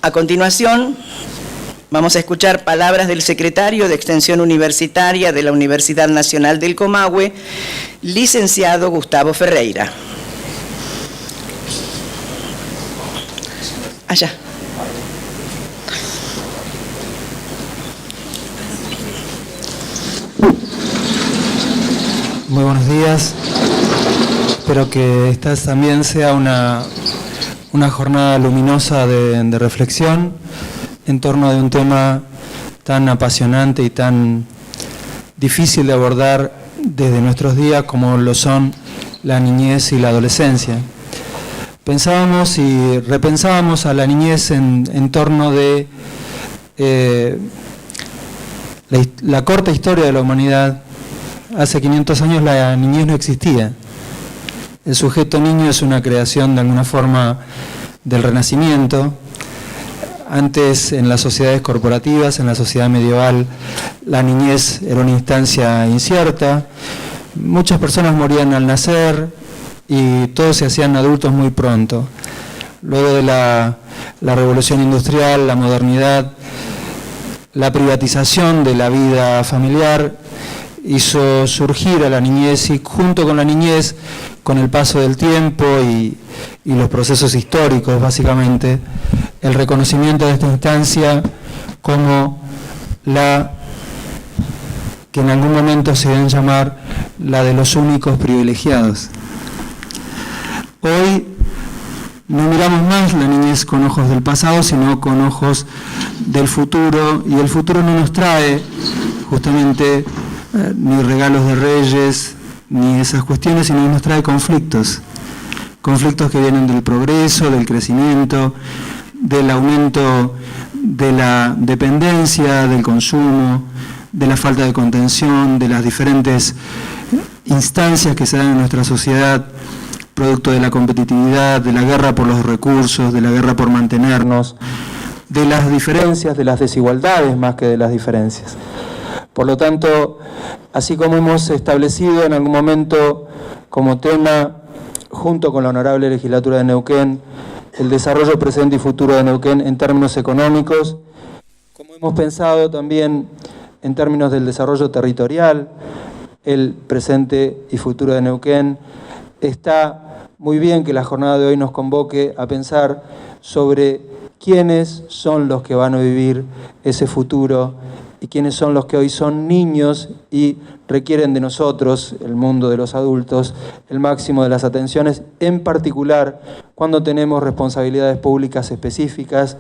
A continuación, vamos a escuchar palabras del secretario de Extensión Universitaria de la Universidad Nacional del Comahue, licenciado Gustavo Ferreira. Allá. Muy buenos días. Espero que esta también sea una jornada luminosa de reflexión en torno de un tema tan apasionante y tan difícil de abordar desde nuestros días como lo son la niñez y la adolescencia. Pensábamos y repensábamos a la niñez en torno de la corta historia de la humanidad. Hace 500 años la niñez no existía. El sujeto niño es una creación de alguna forma del Renacimiento. Antes, en las sociedades corporativas, en la sociedad medieval, la niñez era una instancia incierta. Muchas personas morían al nacer y todos se hacían adultos muy pronto. Luego de la revolución industrial, la modernidad, la privatización de la vida familiar hizo surgir a la niñez, y junto con la niñez, con el paso del tiempo y los procesos históricos, básicamente, el reconocimiento de esta instancia como la que en algún momento se deben llamar la de los únicos privilegiados. Hoy no miramos más la niñez con ojos del pasado, sino con ojos del futuro, y el futuro no nos trae justamente ni regalos de reyes, ni esas cuestiones, sino nos trae conflictos que vienen del progreso, del crecimiento, del aumento de la dependencia, del consumo, de la falta de contención, de las diferentes instancias que se dan en nuestra sociedad, producto de la competitividad, de la guerra por los recursos, de la guerra por mantenernos, de las diferencias, de las desigualdades más que de las diferencias. Por lo tanto, así como hemos establecido en algún momento como tema, junto con la Honorable Legislatura de Neuquén, el desarrollo presente y futuro de Neuquén en términos económicos, como hemos pensado también en términos del desarrollo territorial, el presente y futuro de Neuquén, está muy bien que la jornada de hoy nos convoque a pensar sobre quiénes son los que van a vivir ese futuro y quiénes son los que hoy son niños y requieren de nosotros, el mundo de los adultos, el máximo de las atenciones, en particular cuando tenemos responsabilidades públicas específicas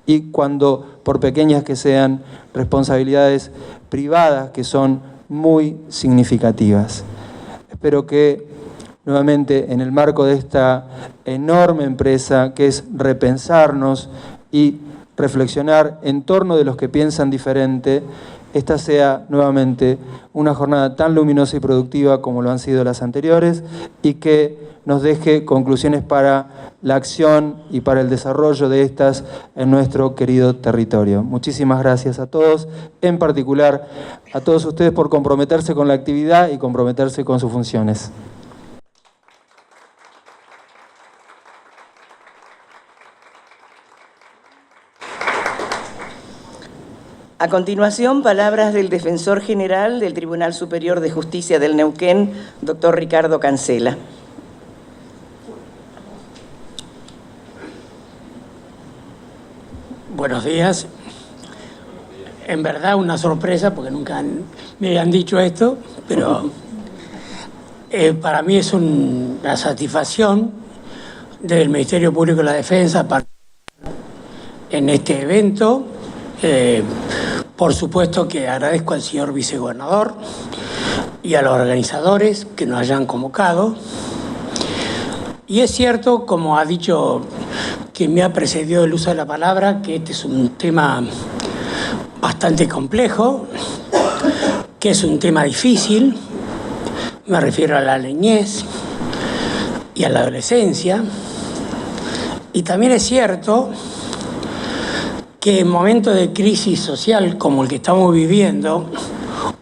y cuando, por pequeñas que sean, responsabilidades privadas que son muy significativas. Espero que nuevamente en el marco de esta enorme empresa que es repensarnos y reflexionar en torno de los que piensan diferente, esta sea nuevamente una jornada tan luminosa y productiva como lo han sido las anteriores y que nos deje conclusiones para la acción y para el desarrollo de estas en nuestro querido territorio. Muchísimas gracias a todos, en particular a todos ustedes por comprometerse con la actividad y comprometerse con sus funciones. A continuación, palabras del Defensor General del Tribunal Superior de Justicia del Neuquén, doctor Ricardo Cancela. Buenos días. En verdad una sorpresa porque nunca me habían dicho esto, pero para mí es una satisfacción del Ministerio Público de la Defensa en este evento. Por supuesto que agradezco al señor vicegobernador y a los organizadores que nos hayan convocado. Y es cierto, como ha dicho quien me ha precedido el uso de la palabra, que este es un tema bastante complejo, que es un tema difícil. Me refiero a la niñez y a la adolescencia. Y también es cierto que en momentos de crisis social como el que estamos viviendo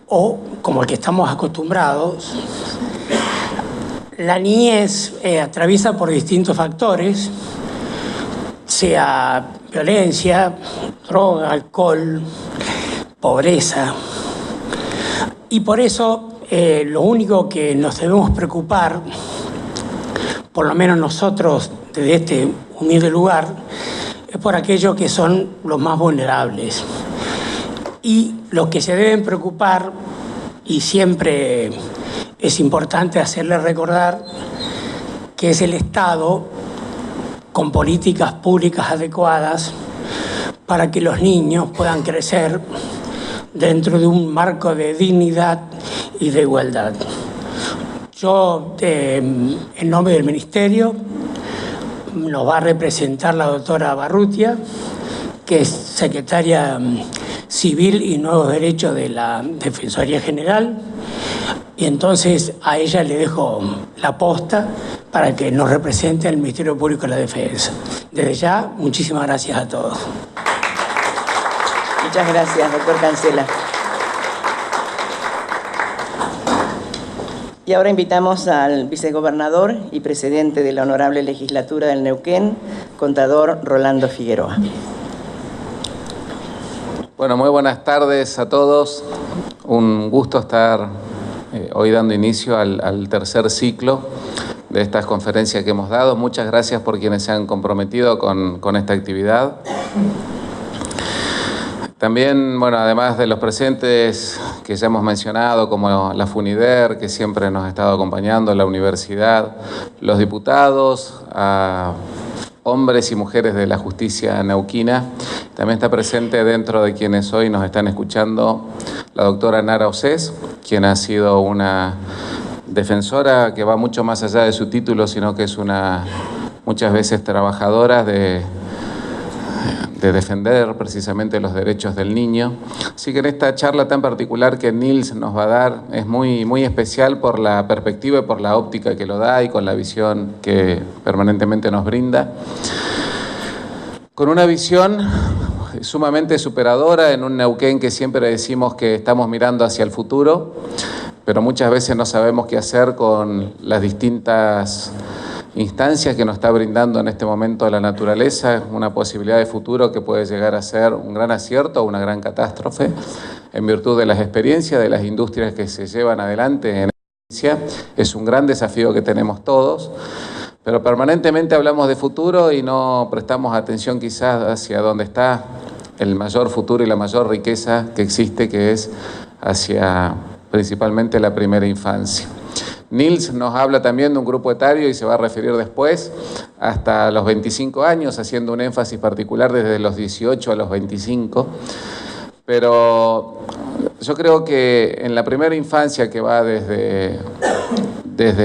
o como el que estamos acostumbrados, la niñez atraviesa por distintos factores, sea violencia, droga, alcohol, pobreza. Y por eso lo único que nos debemos preocupar, por lo menos nosotros desde este humilde lugar, es por aquellos que son los más vulnerables. Y los que se deben preocupar, y siempre es importante hacerles recordar, que es el Estado con políticas públicas adecuadas para que los niños puedan crecer dentro de un marco de dignidad y de igualdad. Yo, en nombre del Ministerio, nos va a representar la doctora Barrutia, que es secretaria Civil y Nuevos Derechos de la Defensoría General, y entonces a ella le dejo la posta para que nos represente al Ministerio Público de la Defensa. Desde ya, muchísimas gracias a todos. Muchas gracias, doctor Cancela. Y ahora invitamos al vicegobernador y presidente de la Honorable Legislatura del Neuquén, contador Rolando Figueroa. Bueno, muy buenas tardes a todos. Un gusto estar hoy dando inicio al tercer ciclo de estas conferencias que hemos dado. Muchas gracias por quienes se han comprometido con esta actividad. También, bueno, además de los presentes que ya hemos mencionado, como la FUNIDER, que siempre nos ha estado acompañando, la universidad, los diputados, a hombres y mujeres de la justicia neuquina. También está presente dentro de quienes hoy nos están escuchando la doctora Nara Osés, quien ha sido una defensora que va mucho más allá de su título, sino que es una muchas veces trabajadora de defender precisamente los derechos del niño. Así que en esta charla tan particular que Nils nos va a dar es muy especial por la perspectiva y por la óptica que lo da y con la visión que permanentemente nos brinda. Con una visión sumamente superadora en un Neuquén que siempre decimos que estamos mirando hacia el futuro, pero muchas veces no sabemos qué hacer con las distintas instancias que nos está brindando en este momento la naturaleza, una posibilidad de futuro que puede llegar a ser un gran acierto o una gran catástrofe, en virtud de las experiencias de las industrias que se llevan adelante en esta experiencia. Es un gran desafío que tenemos todos, pero permanentemente hablamos de futuro y no prestamos atención quizás hacia dónde está el mayor futuro y la mayor riqueza que existe, que es hacia principalmente la primera infancia. Nils nos habla también de un grupo etario y se va a referir después hasta los 25 años, haciendo un énfasis particular desde los 18 a los 25. Pero yo creo que en la primera infancia, que va desde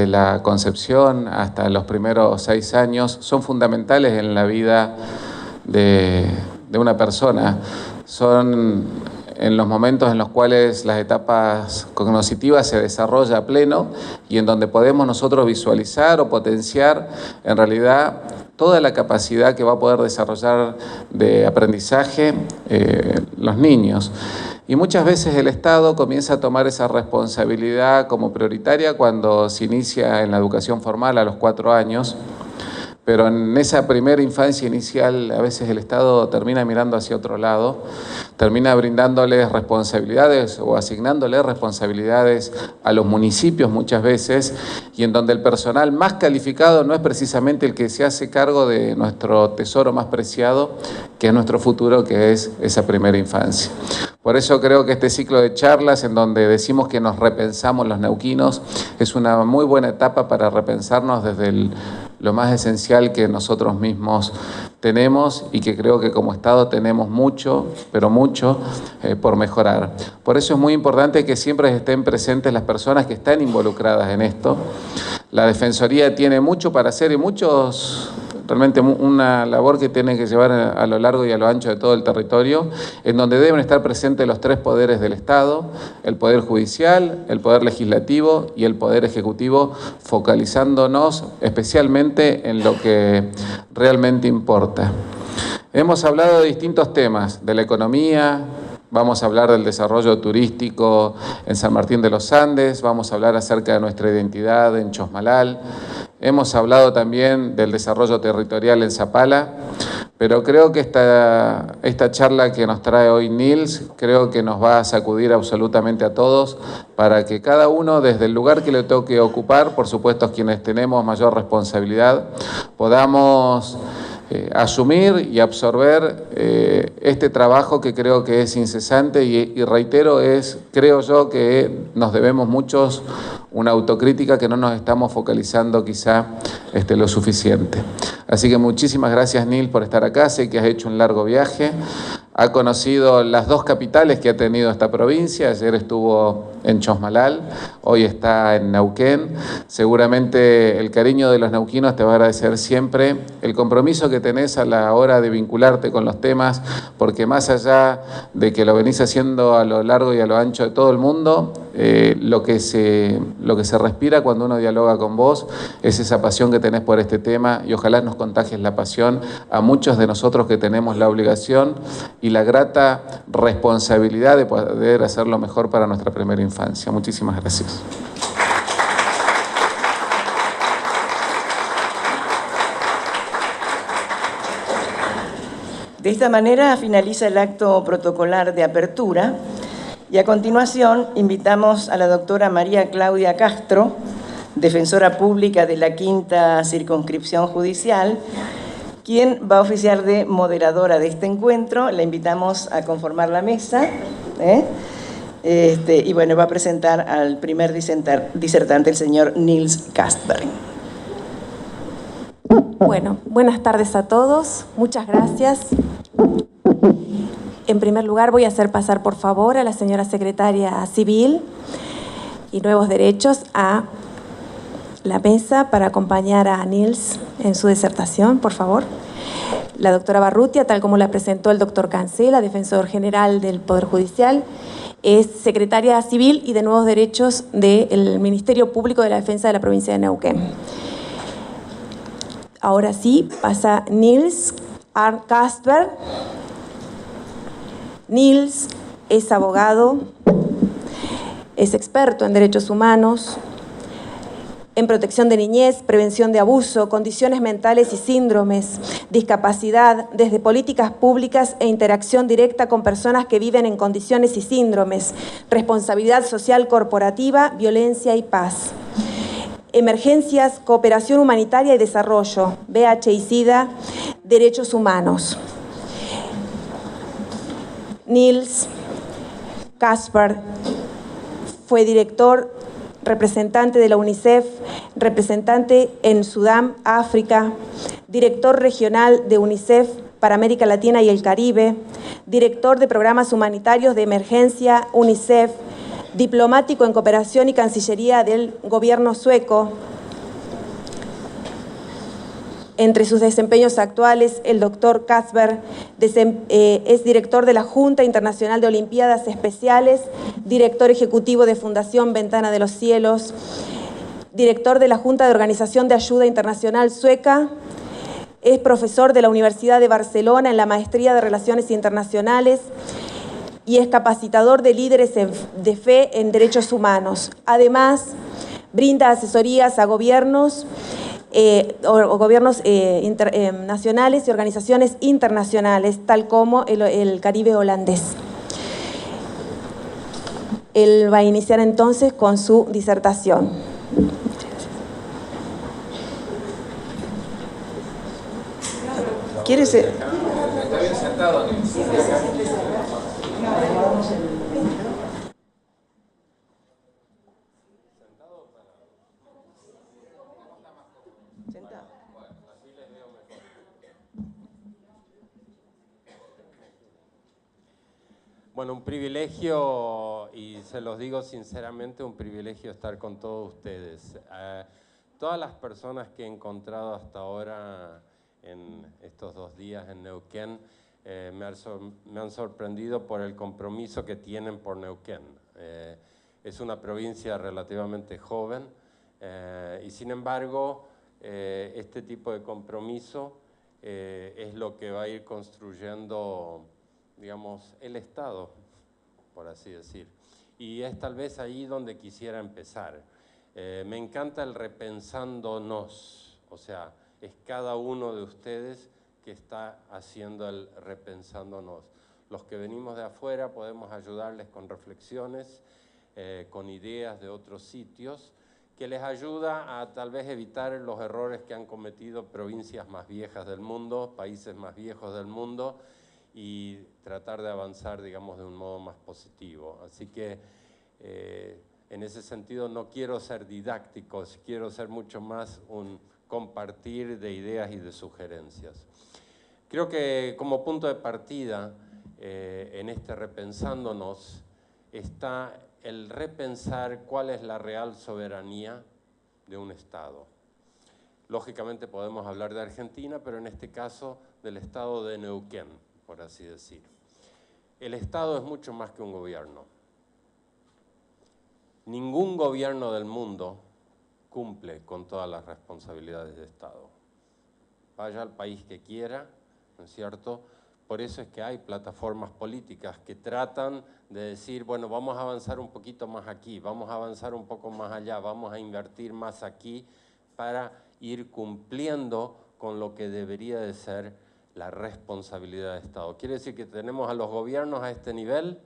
la concepción hasta los primeros 6 años, son fundamentales en la vida de una persona. Son en los momentos en los cuales las etapas cognitivas se desarrollan a pleno y en donde podemos nosotros visualizar o potenciar en realidad toda la capacidad que va a poder desarrollar de aprendizaje los niños. Y muchas veces el Estado comienza a tomar esa responsabilidad como prioritaria cuando se inicia en la educación formal a los 4 años. Pero en esa primera infancia inicial a veces el Estado termina mirando hacia otro lado, termina brindándoles responsabilidades o asignándoles responsabilidades a los municipios muchas veces, y en donde el personal más calificado no es precisamente el que se hace cargo de nuestro tesoro más preciado, que es nuestro futuro, que es esa primera infancia. Por eso creo que este ciclo de charlas en donde decimos que nos repensamos los neuquinos es una muy buena etapa para repensarnos desde lo más esencial que nosotros mismos tenemos y que creo que como Estado tenemos mucho, pero mucho por mejorar. Por eso es muy importante que siempre estén presentes las personas que están involucradas en esto. La Defensoría tiene mucho para hacer y realmente una labor que tiene que llevar a lo largo y a lo ancho de todo el territorio, en donde deben estar presentes los 3 poderes del Estado, el Poder Judicial, el Poder Legislativo y el Poder Ejecutivo, focalizándonos especialmente en lo que realmente importa. Hemos hablado de distintos temas, de la economía. Vamos a hablar del desarrollo turístico en San Martín de los Andes, vamos a hablar acerca de nuestra identidad en Chosmalal, hemos hablado también del desarrollo territorial en Zapala, Pero creo que esta charla que nos trae hoy Nils, creo que nos va a sacudir absolutamente a todos para que cada uno, desde el lugar que le toque ocupar, por supuesto quienes tenemos mayor responsabilidad, podamos asumir y absorber este trabajo que creo que es incesante y reitero, creo yo que nos debemos muchos una autocrítica que no nos estamos focalizando quizá lo suficiente. Así que muchísimas gracias, Nils, por estar acá. Sé que has hecho un largo viaje. Ha conocido las dos capitales que ha tenido esta provincia. Ayer estuvo en Chosmalal, hoy está en Neuquén. Seguramente el cariño de los neuquinos te va a agradecer siempre el compromiso que tenés a la hora de vincularte con los temas, porque más allá de que lo venís haciendo a lo largo y a lo ancho de todo el mundo, lo que se respira cuando uno dialoga con vos es esa pasión que tenés por este tema, y ojalá nos contagies la pasión a muchos de nosotros que tenemos la obligación y la grata responsabilidad de poder hacer lo mejor para nuestra primera infancia. Muchísimas gracias. De esta manera finaliza el acto protocolar de apertura y a continuación invitamos a la doctora María Claudia Castro, defensora pública de la Quinta Circunscripción Judicial, quien va a oficiar de moderadora de este encuentro. La invitamos a conformar la mesa, y bueno, va a presentar al primer disertante, el señor Nils Castberg. Bueno, buenas tardes a todos, muchas gracias. En primer lugar voy a hacer pasar por favor a la señora secretaria Civil y Nuevos Derechos a la mesa para acompañar a Nils en su disertación, por favor. La doctora Barrutia, tal como la presentó el doctor Cancela, defensor general del Poder Judicial, es secretaria civil y de Nuevos Derechos del Ministerio Público de la Defensa de la provincia de Neuquén. Ahora sí, pasa Nils Castberg. Nils es abogado, es experto en derechos humanos, en protección de niñez, prevención de abuso, condiciones mentales y síndromes, discapacidad, desde políticas públicas e interacción directa con personas que viven en condiciones y síndromes, responsabilidad social corporativa, violencia y paz. Emergencias, cooperación humanitaria y desarrollo, VIH y SIDA, derechos humanos. Nils Castberg fue director, representante de la UNICEF, representante en Sudán, África, director regional de UNICEF para América Latina y el Caribe, director de programas humanitarios de emergencia UNICEF, diplomático en cooperación y cancillería del gobierno sueco. Entre sus desempeños actuales, el doctor Castberg es director de la Junta Internacional de Olimpiadas Especiales, director ejecutivo de Fundación Ventana de los Cielos, director de la Junta de Organización de Ayuda Internacional Sueca, es profesor de la Universidad de Barcelona en la Maestría de Relaciones Internacionales y es capacitador de líderes de fe en derechos humanos. Además, brinda asesorías a gobiernos nacionales y organizaciones internacionales, tal como el Caribe holandés. Él va a iniciar entonces con su disertación. ¿Quieres ser? Está bien sentado, Nils. Bueno, un privilegio, y se los digo sinceramente, un privilegio estar con todos ustedes. Todas las personas que he encontrado hasta ahora en estos 2 días en Neuquén me han sorprendido por el compromiso que tienen por Neuquén. Es una provincia relativamente joven y sin embargo este tipo de compromiso es lo que va a ir construyendo, digamos, el Estado, por así decir. Y es tal vez ahí donde quisiera empezar. Me encanta el repensándonos, o sea, es cada uno de ustedes que está haciendo el Repensándonos. Los que venimos de afuera podemos ayudarles con reflexiones, con ideas de otros sitios, que les ayuda a tal vez evitar los errores que han cometido provincias más viejas del mundo, países más viejos del mundo, y tratar de avanzar, digamos, de un modo más positivo. Así que en ese sentido no quiero ser didáctico, quiero ser mucho más un compartir de ideas y de sugerencias. Creo que como punto de partida en este Repensándonos está el repensar cuál es la real soberanía de un Estado. Lógicamente podemos hablar de Argentina, pero en este caso del Estado de Neuquén, por así decir. El Estado es mucho más que un gobierno. Ningún gobierno del mundo cumple con todas las responsabilidades de Estado. Vaya al país que quiera, ¿no es cierto? Por eso es que hay plataformas políticas que tratan de decir, bueno, vamos a avanzar un poquito más aquí, vamos a avanzar un poco más allá, vamos a invertir más aquí para ir cumpliendo con lo que debería de ser la responsabilidad de Estado. Quiere decir que tenemos a los gobiernos a este nivel,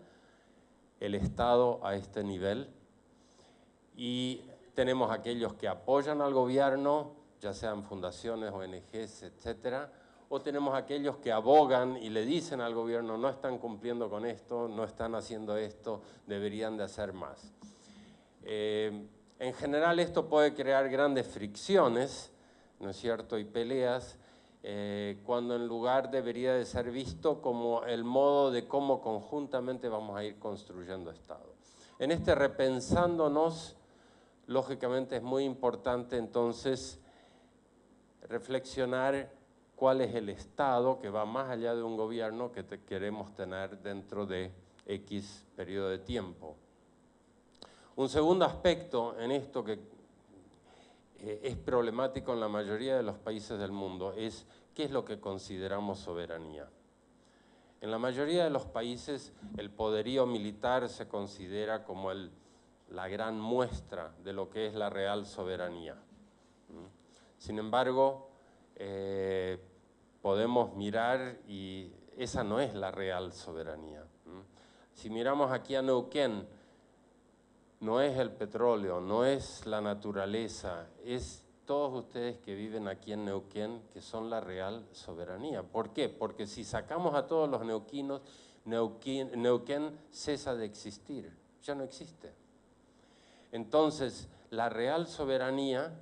el Estado a este nivel, y tenemos aquellos que apoyan al gobierno, ya sean fundaciones, ONGs, etcétera, o tenemos aquellos que abogan y le dicen al gobierno, no están cumpliendo con esto, no están haciendo esto, deberían de hacer más. En general esto puede crear grandes fricciones, ¿no es cierto?, y peleas, cuando en lugar debería de ser visto como el modo de cómo conjuntamente vamos a ir construyendo Estado. En este Repensándonos, lógicamente es muy importante entonces reflexionar cuál es el Estado que va más allá de un gobierno que queremos tener dentro de X periodo de tiempo. Un segundo aspecto en esto que es problemático en la mayoría de los países del mundo es qué es lo que consideramos soberanía. En la mayoría de los países el poderío militar se considera como la gran muestra de lo que es la real soberanía. Sin embargo, podemos mirar y esa no es la real soberanía. Si miramos aquí a Neuquén, no es el petróleo, no es la naturaleza, es todos ustedes que viven aquí en Neuquén que son la real soberanía. ¿Por qué? Porque si sacamos a todos los neuquinos, Neuquén cesa de existir, ya no existe. Entonces, la real soberanía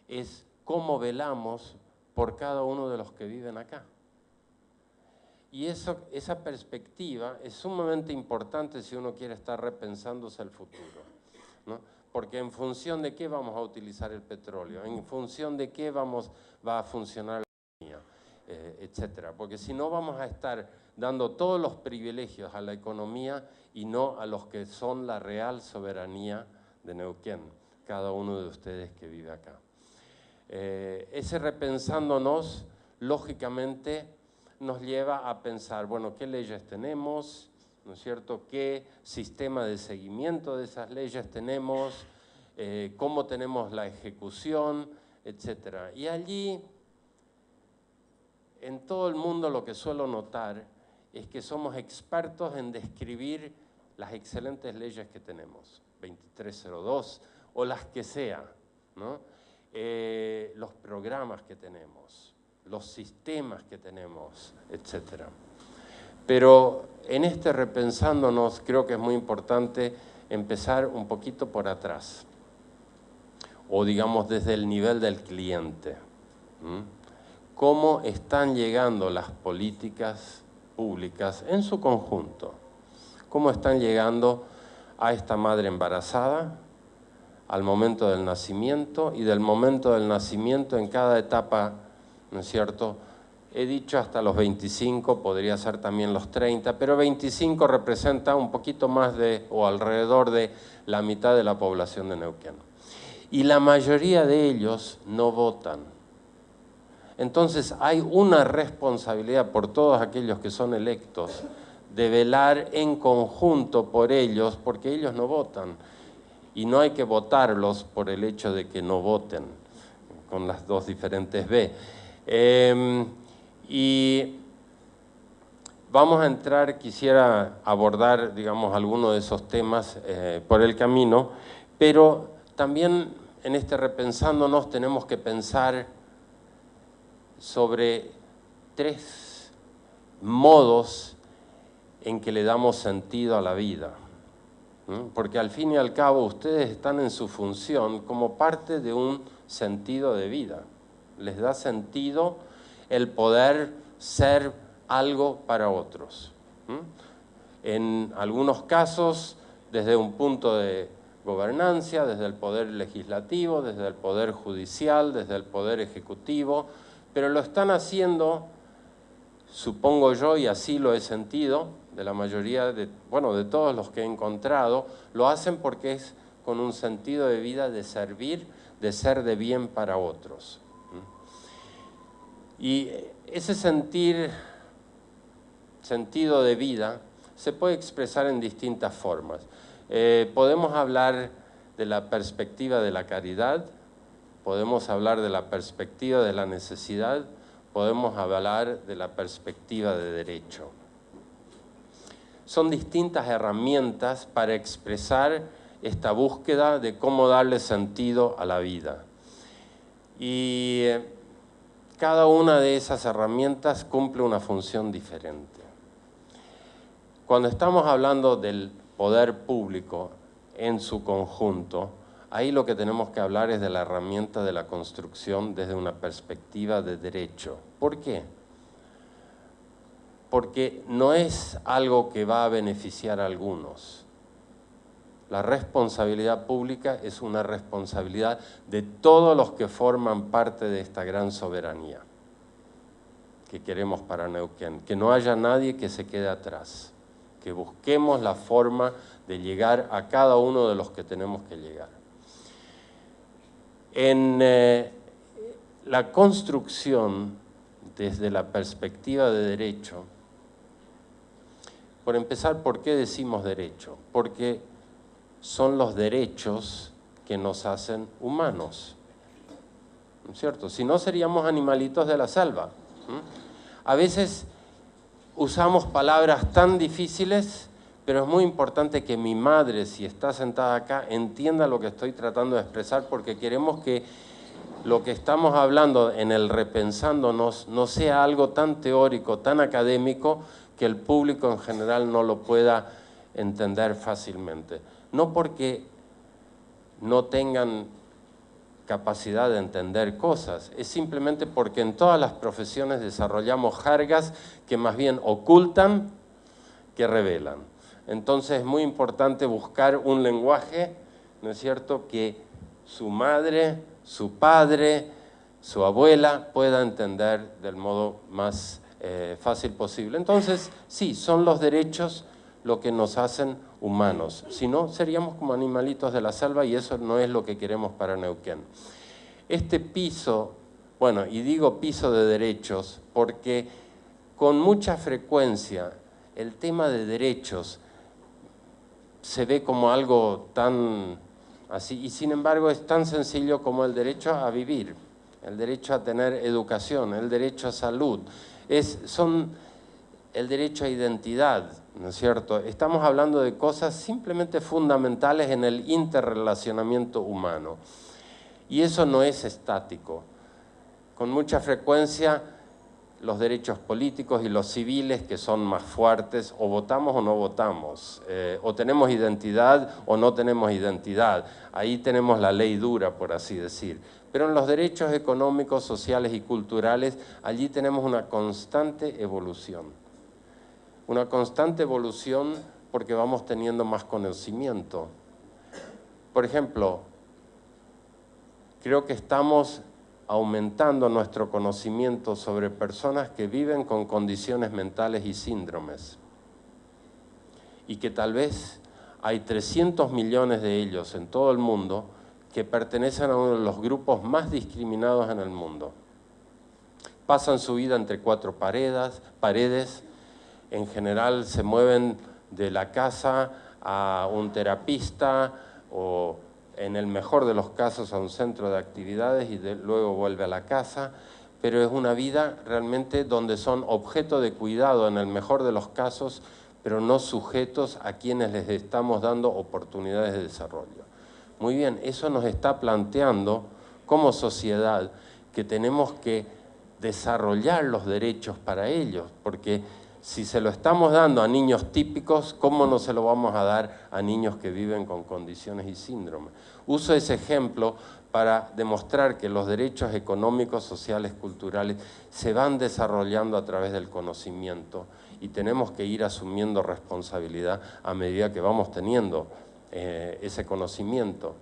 es cómo velamos por cada uno de los que viven acá. Y esa perspectiva es sumamente importante si uno quiere estar repensándose el futuro, ¿no? Porque en función de qué vamos a utilizar el petróleo, en función de qué va a funcionar la economía, etcétera. Porque si no vamos a estar dando todos los privilegios a la economía y no a los que son la real soberanía de Neuquén, cada uno de ustedes que vive acá. Ese Repensándonos, lógicamente, nos lleva a pensar, bueno, ¿qué leyes tenemos? ¿No es cierto? ¿Qué sistema de seguimiento de esas leyes tenemos? ¿Cómo tenemos la ejecución? Etcétera. Y allí, en todo el mundo, lo que suelo notar es que somos expertos en describir las excelentes leyes que tenemos, 2302 o las que sea, ¿no? Los programas que tenemos, los sistemas que tenemos, etc. Pero en este Repensándonos creo que es muy importante empezar un poquito por atrás, o digamos desde el nivel del cliente. ¿Cómo están llegando las políticas públicas en su conjunto? ¿Cómo están llegando a esta madre embarazada, al momento del nacimiento y del momento del nacimiento en cada etapa, ¿no es cierto? He dicho hasta los 25, podría ser también los 30, pero 25 representa un poquito más de, o alrededor de la mitad de la población de Neuquén. Y la mayoría de ellos no votan. Entonces hay una responsabilidad por todos aquellos que son electos de velar en conjunto por ellos, porque ellos no votan. Y no hay que votarlos por el hecho de que no voten, con las dos diferentes B. Y vamos a entrar, quisiera abordar, digamos, algunos de esos temas por el camino, pero también en este Repensándonos tenemos que pensar sobre 3 modos en que le damos sentido a la vida. Porque al fin y al cabo ustedes están en su función como parte de un sentido de vida. Les da sentido el poder ser algo para otros. En algunos casos, desde un punto de gobernancia, desde el poder legislativo, desde el poder judicial, desde el poder ejecutivo, pero lo están haciendo, supongo yo, y así lo he sentido, de la mayoría, de todos los que he encontrado, lo hacen porque es con un sentido de vida de servir, de ser de bien para otros. Y ese sentido de vida se puede expresar en distintas formas. Podemos hablar de la perspectiva de la caridad, podemos hablar de la perspectiva de la necesidad, podemos hablar de la perspectiva de derecho. Son distintas herramientas para expresar esta búsqueda de cómo darle sentido a la vida. Y cada una de esas herramientas cumple una función diferente. Cuando estamos hablando del poder público en su conjunto, ahí lo que tenemos que hablar es de la herramienta de la construcción desde una perspectiva de derecho. ¿Por qué? Porque no es algo que va a beneficiar a algunos. La responsabilidad pública es una responsabilidad de todos los que forman parte de esta gran soberanía que queremos para Neuquén. Que no haya nadie que se quede atrás, que busquemos la forma de llegar a cada uno de los que tenemos que llegar. En la construcción desde la perspectiva de derecho, por empezar, ¿por qué decimos derecho? Porque son los derechos que nos hacen humanos, ¿no es cierto? Si no, seríamos animalitos de la selva. A veces usamos palabras tan difíciles, pero es muy importante que mi madre, si está sentada acá, entienda lo que estoy tratando de expresar, porque queremos que lo que estamos hablando en el Repensándonos no sea algo tan teórico, tan académico, que el público en general no lo pueda entender fácilmente. No porque no tengan capacidad de entender cosas, es simplemente porque en todas las profesiones desarrollamos jergas que más bien ocultan que revelan. Entonces es muy importante buscar un lenguaje, ¿no es cierto?, que su madre, su padre, su abuela pueda entender del modo más fácil posible. Entonces, sí, son los derechos lo que nos hacen humanos. Si no, seríamos como animalitos de la selva y eso no es lo que queremos para Neuquén. Este piso, bueno, y digo piso de derechos porque con mucha frecuencia el tema de derechos se ve como algo tan así, y sin embargo es tan sencillo como el derecho a vivir, el derecho a tener educación, el derecho a salud, son el derecho a identidad, ¿no es cierto? Estamos hablando de cosas simplemente fundamentales en el interrelacionamiento humano. Y eso no es estático. Con mucha frecuencia los derechos políticos y los civiles, que son más fuertes, o votamos o no votamos, o tenemos identidad o no tenemos identidad. Ahí tenemos la ley dura, por así decir. Pero en los derechos económicos, sociales y culturales, allí tenemos una constante evolución. Una constante evolución porque vamos teniendo más conocimiento. Por ejemplo, creo que estamos aumentando nuestro conocimiento sobre personas que viven con condiciones mentales y síndromes. Y que tal vez hay 300 millones de ellos en todo el mundo que pertenecen a uno de los grupos más discriminados en el mundo. Pasan su vida entre 4 paredes, en general se mueven de la casa a un terapista o en el mejor de los casos a un centro de actividades y luego vuelve a la casa. pero es una vida realmente donde son objeto de cuidado en el mejor de los casos, pero no sujetos a quienes les estamos dando oportunidades de desarrollo. Muy bien, eso nos está planteando como sociedad que tenemos que desarrollar los derechos para ellos, porque si se lo estamos dando a niños típicos, ¿cómo no se lo vamos a dar a niños que viven con condiciones y síndromes? Uso ese ejemplo para demostrar que los derechos económicos, sociales, culturales se van desarrollando a través del conocimiento y tenemos que ir asumiendo responsabilidad a medida que vamos teniendo ese conocimiento.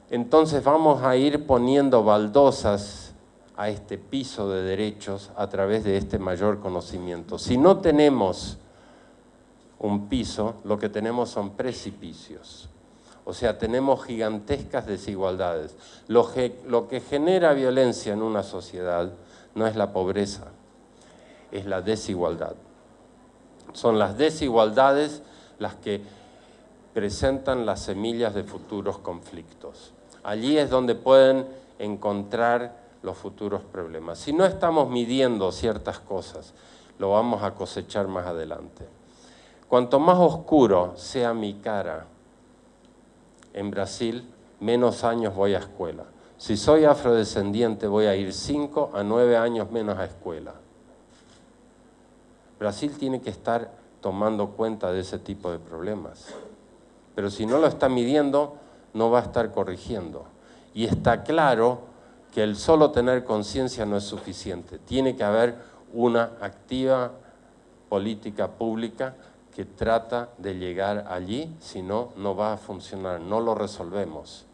Entonces vamos a ir poniendo baldosas a este piso de derechos a través de este mayor conocimiento. Si no tenemos un piso, lo que tenemos son precipicios. O sea, tenemos gigantescas desigualdades. Lo que genera violencia en una sociedad no es la pobreza, es la desigualdad. Son las desigualdades las que presentan las semillas de futuros conflictos. Allí es donde pueden encontrar los futuros problemas. Si no estamos midiendo ciertas cosas, lo vamos a cosechar más adelante. Cuanto más oscuro sea mi cara, en Brasil, menos años voy a escuela. Si soy afrodescendiente, voy a ir 5 a 9 años menos a escuela. Brasil tiene que estar tomando cuenta de ese tipo de problemas. Pero si no lo está midiendo, no va a estar corrigiendo. Y está claro que el solo tener conciencia no es suficiente. Tiene que haber una activa política pública que trata de llegar allí, si no, no va a funcionar, no lo resolvemos.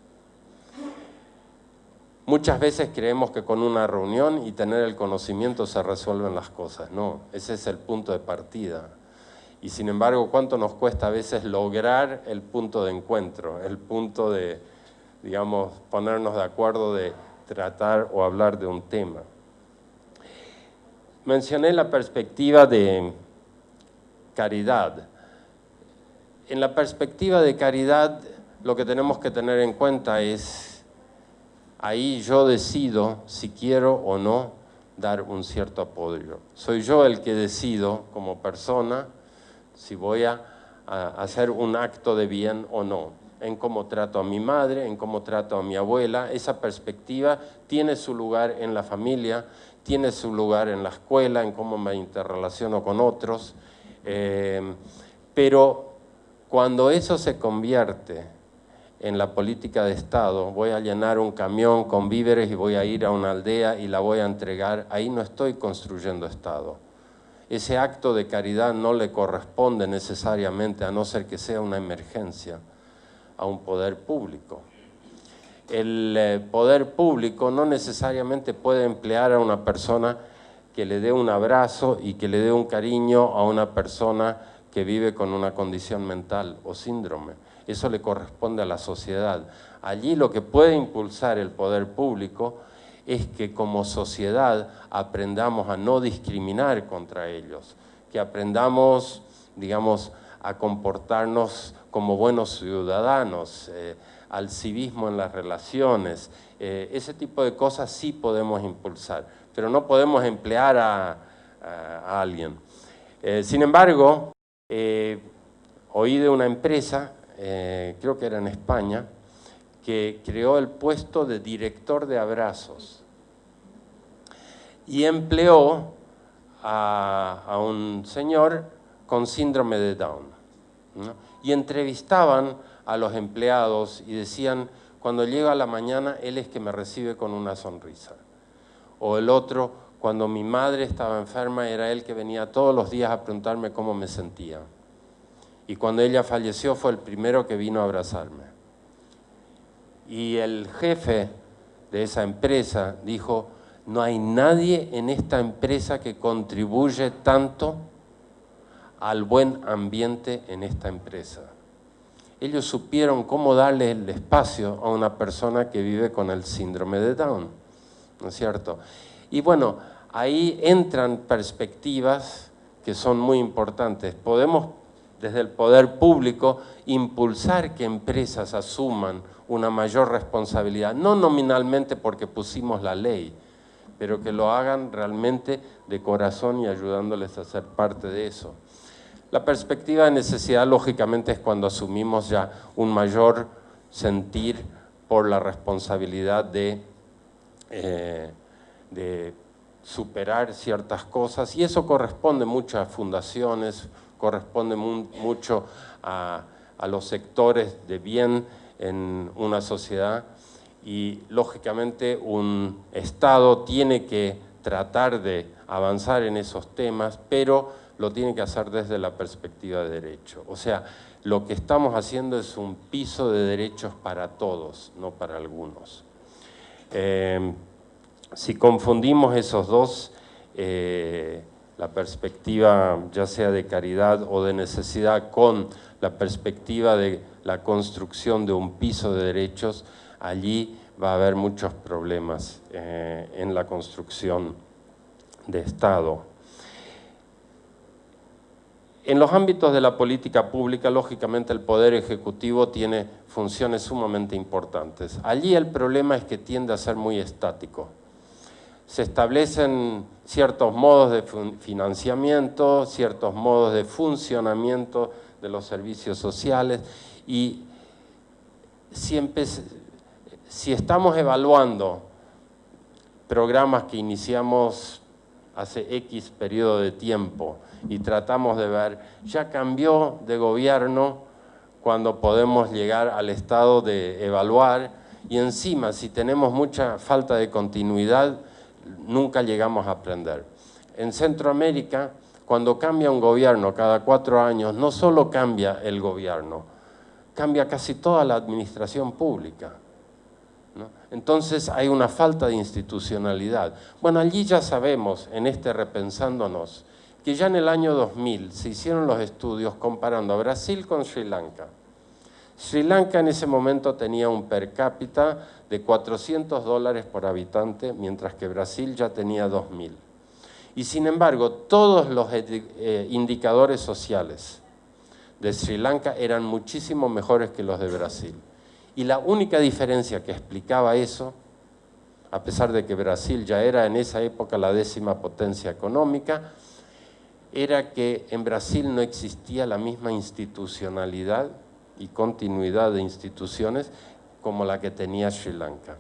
Muchas veces creemos que con una reunión y tener el conocimiento se resuelven las cosas. No, ese es el punto de partida. Y sin embargo, ¿cuánto nos cuesta a veces lograr el punto de encuentro, el punto de, digamos, ponernos de acuerdo de tratar o hablar de un tema? Mencioné la perspectiva de caridad. En la perspectiva de caridad, lo que tenemos que tener en cuenta es, ahí yo decido si quiero o no dar un cierto apoyo. Soy yo el que decido como persona si voy a hacer un acto de bien o no, en cómo trato a mi madre, en cómo trato a mi abuela. Esa perspectiva tiene su lugar en la familia, tiene su lugar en la escuela, en cómo me interrelaciono con otros, pero cuando eso se convierte en la política de Estado, voy a llenar un camión con víveres y voy a ir a una aldea y la voy a entregar, ahí no estoy construyendo Estado. Ese acto de caridad no le corresponde necesariamente, a no ser que sea una emergencia, a un poder público. El poder público no necesariamente puede emplear a una persona que le dé un abrazo y que le dé un cariño a una persona que vive con una condición mental o síndrome. Eso le corresponde a la sociedad. Allí lo que puede impulsar el poder público es que como sociedad aprendamos a no discriminar contra ellos, que aprendamos, digamos, a comportarnos como buenos ciudadanos, al civismo en las relaciones. Ese tipo de cosas sí podemos impulsar, pero no podemos emplear a alguien. Sin embargo, oí de una empresa, creo que era en España, que creó el puesto de director de abrazos y empleó a un señor con síndrome de Down, ¿no? Y entrevistaban a los empleados y decían, cuando llega a la mañana, él es que me recibe con una sonrisa. O el otro, cuando mi madre estaba enferma, era él que venía todos los días a preguntarme cómo me sentía. Y cuando ella falleció, fue el primero que vino a abrazarme. Y el jefe de esa empresa dijo, no hay nadie en esta empresa que contribuye tanto al buen ambiente en esta empresa. Ellos supieron cómo darle el espacio a una persona que vive con el síndrome de Down, ¿no es cierto? Y bueno, ahí entran perspectivas que son muy importantes. Podemos, desde el poder público, impulsar que empresas asuman una mayor responsabilidad, no nominalmente porque pusimos la ley, pero que lo hagan realmente de corazón y ayudándoles a ser parte de eso. La perspectiva de necesidad, lógicamente, es cuando asumimos ya un mayor sentir por la responsabilidad de superar ciertas cosas, y eso corresponde mucho a fundaciones, corresponde mucho a los sectores de bien en una sociedad, y lógicamente un Estado tiene que tratar de avanzar en esos temas, pero lo tiene que hacer desde la perspectiva de derecho. O sea, lo que estamos haciendo es un piso de derechos para todos, no para algunos. Si confundimos esos dos, la perspectiva ya sea de caridad o de necesidad con la perspectiva de la construcción de un piso de derechos, allí va a haber muchos problemas en la construcción de Estado. En los ámbitos de la política pública, lógicamente, el Poder Ejecutivo tiene funciones sumamente importantes. Allí el problema es que tiende a ser muy estático. Se establecen ciertos modos de financiamiento, ciertos modos de funcionamiento de los servicios sociales, y si estamos evaluando programas que iniciamos hace X periodo de tiempo y tratamos de ver, ya cambió de gobierno cuando podemos llegar al estado de evaluar, y encima si tenemos mucha falta de continuidad, nunca llegamos a aprender. En Centroamérica, cuando cambia un gobierno cada 4 años, no solo cambia el gobierno, cambia casi toda la administración pública, ¿no? Entonces hay una falta de institucionalidad. Bueno, allí ya sabemos, en este Repensándonos, que ya en el año 2000 se hicieron los estudios comparando a Brasil con Sri Lanka. Sri Lanka en ese momento tenía un per cápita de $400 por habitante, mientras que Brasil ya tenía 2.000. Y sin embargo, todos los indicadores sociales de Sri Lanka eran muchísimo mejores que los de Brasil. Y la única diferencia que explicaba eso, a pesar de que Brasil ya era en esa época la 10ª potencia económica, era que en Brasil no existía la misma institucionalidad y continuidad de instituciones como la que tenía Sri Lanka.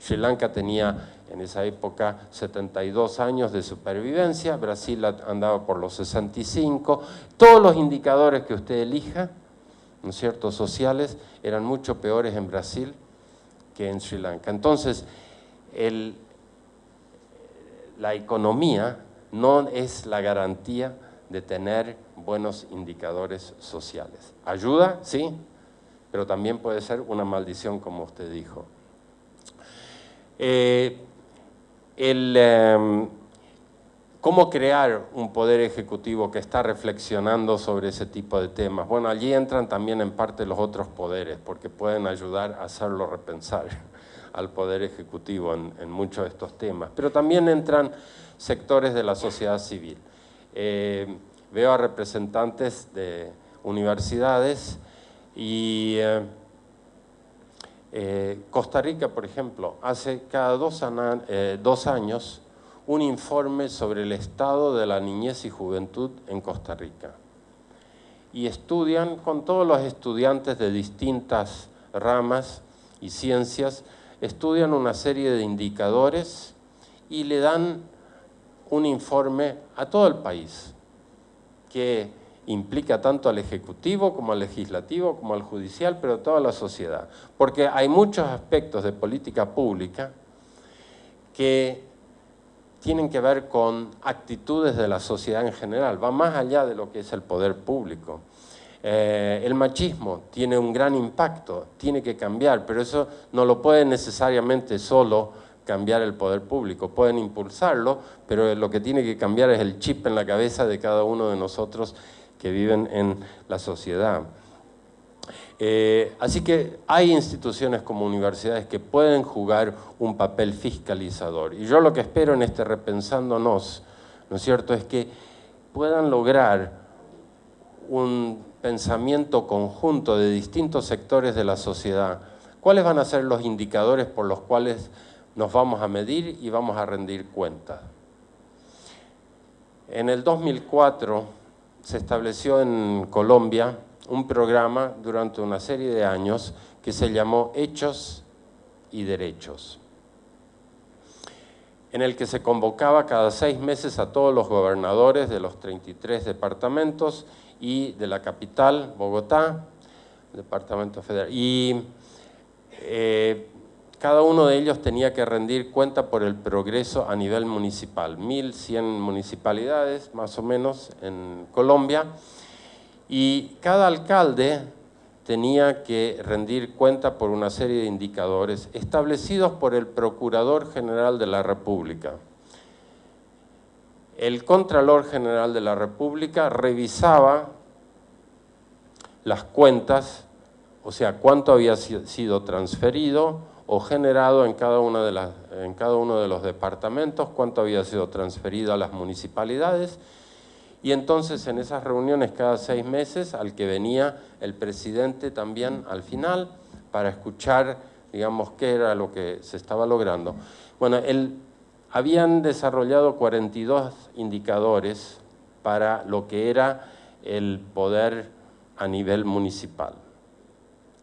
Sri Lanka tenía en esa época 72 años de supervivencia, Brasil andaba por los 65, todos los indicadores que usted elija, ¿no es cierto?, sociales, eran mucho peores en Brasil que en Sri Lanka. Entonces, la economía no es la garantía de tener buenos indicadores sociales. Ayuda, sí, pero también puede ser una maldición, como usted dijo. ¿Cómo crear un poder ejecutivo que está reflexionando sobre ese tipo de temas? Bueno, allí entran también en parte los otros poderes, porque pueden ayudar a hacerlo repensar al poder ejecutivo en muchos de estos temas. Pero también entran sectores de la sociedad civil. Veo a representantes de universidades y Costa Rica, por ejemplo, hace cada 2 años un informe sobre el estado de la niñez y juventud en Costa Rica. Y estudian con todos los estudiantes de distintas ramas y ciencias, estudian una serie de indicadores y le dan un informe a todo el país, que implica tanto al Ejecutivo como al Legislativo, como al Judicial, pero a toda la sociedad. Porque hay muchos aspectos de política pública que tienen que ver con actitudes de la sociedad en general, va más allá de lo que es el poder público. El machismo tiene un gran impacto, tiene que cambiar, pero eso no lo puede necesariamente solo cambiar el poder público. Pueden impulsarlo, pero lo que tiene que cambiar es el chip en la cabeza de cada uno de nosotros que viven en la sociedad. Así que hay instituciones como universidades que pueden jugar un papel fiscalizador. Y yo lo que espero en este Repensándonos, ¿no es cierto?, es que puedan lograr un pensamiento conjunto de distintos sectores de la sociedad. ¿Cuáles van a ser los indicadores por los cuales nos vamos a medir y vamos a rendir cuentas. En el 2004 se estableció en Colombia un programa durante una serie de años que se llamó Hechos y Derechos, en el que se convocaba cada 6 meses a todos los gobernadores de los 33 departamentos y de la capital, Bogotá, departamento federal, y cada uno de ellos tenía que rendir cuenta por el progreso a nivel municipal. 1.100 municipalidades, más o menos, en Colombia, y cada alcalde tenía que rendir cuenta por una serie de indicadores establecidos por el Procurador General de la República. El Contralor General de la República revisaba las cuentas, o sea, cuánto había sido transferido o generado en cada uno de los departamentos, cuánto había sido transferido a las municipalidades. Y entonces en esas reuniones cada 6 meses, al que venía el presidente también al final, para escuchar, digamos, qué era lo que se estaba logrando. Bueno, habían desarrollado 42 indicadores para lo que era el poder a nivel municipal.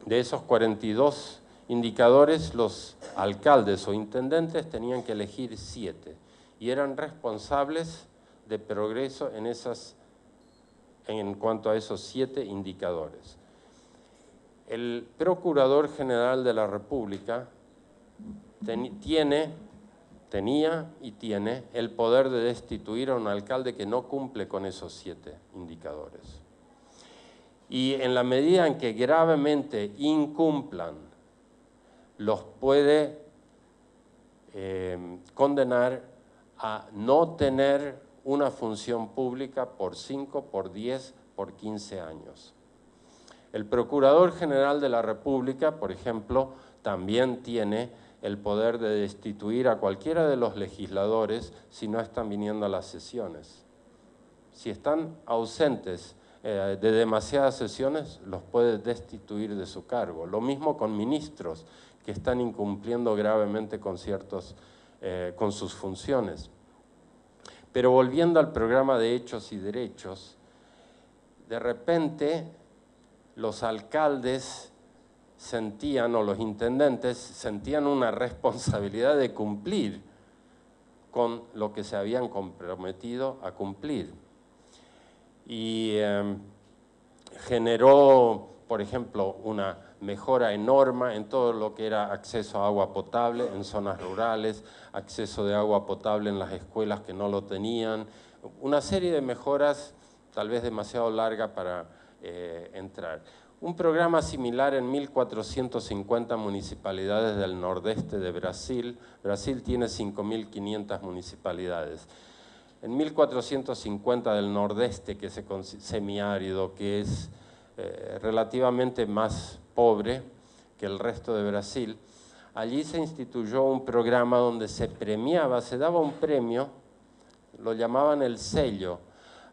De esos 42 indicadores, los alcaldes o intendentes tenían que elegir 7 y eran responsables de progreso en cuanto a esos 7 indicadores. El Procurador General de la República tenía y tiene el poder de destituir a un alcalde que no cumple con esos 7 indicadores. Y en la medida en que gravemente incumplan, los puede condenar a no tener una función pública por 5, por 10, por 15 años. El Procurador General de la República, por ejemplo, también tiene el poder de destituir a cualquiera de los legisladores si no están viniendo a las sesiones. Si están ausentes de demasiadas sesiones, los puede destituir de su cargo. Lo mismo con ministros que están incumpliendo gravemente con sus funciones. Pero volviendo al programa de Hechos y Derechos, de repente los alcaldes sentían, o los intendentes sentían una responsabilidad de cumplir con lo que se habían comprometido a cumplir. Y generó, por ejemplo, una mejora enorme en todo lo que era acceso a agua potable en zonas rurales, acceso de agua potable en las escuelas que no lo tenían, una serie de mejoras tal vez demasiado larga para entrar. Un programa similar en 1.450 municipalidades del nordeste de Brasil. Brasil tiene 5.500 municipalidades. En 1.450 del nordeste, que es semiárido, que es relativamente más pobre que el resto de Brasil, allí se instituyó un programa donde se premiaba, se daba un premio, lo llamaban el sello,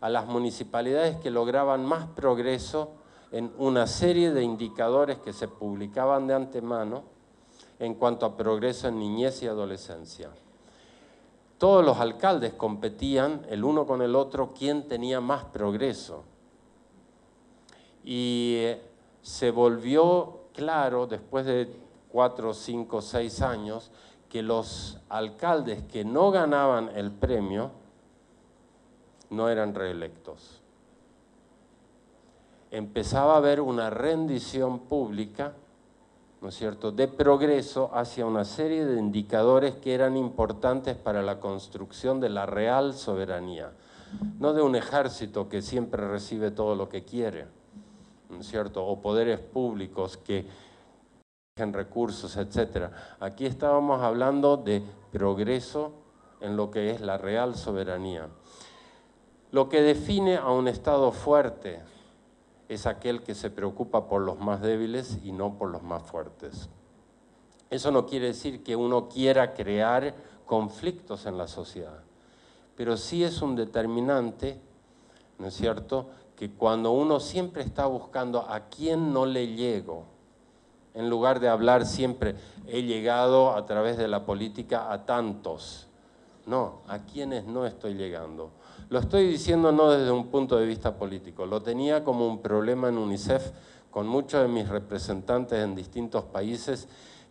a las municipalidades que lograban más progreso en una serie de indicadores que se publicaban de antemano en cuanto a progreso en niñez y adolescencia. Todos los alcaldes competían el uno con el otro quién tenía más progreso. Y se volvió claro después de 4, 5, 6 años que los alcaldes que no ganaban el premio no eran reelectos. Empezaba a haber una rendición pública, ¿no es cierto?, de progreso hacia una serie de indicadores que eran importantes para la construcción de la real soberanía, no de un ejército que siempre recibe todo lo que quiere, ¿no es cierto?, o poderes públicos que en recursos, etc. Aquí estábamos hablando de progreso en lo que es la real soberanía. Lo que define a un Estado fuerte es aquel que se preocupa por los más débiles y no por los más fuertes. Eso no quiere decir que uno quiera crear conflictos en la sociedad, pero sí es un determinante, ¿no es cierto?, que cuando uno siempre está buscando a quién no le llego, en lugar de hablar siempre, he llegado a través de la política a tantos. No, a quienes no estoy llegando. Lo estoy diciendo no desde un punto de vista político, lo tenía como un problema en UNICEF con muchos de mis representantes en distintos países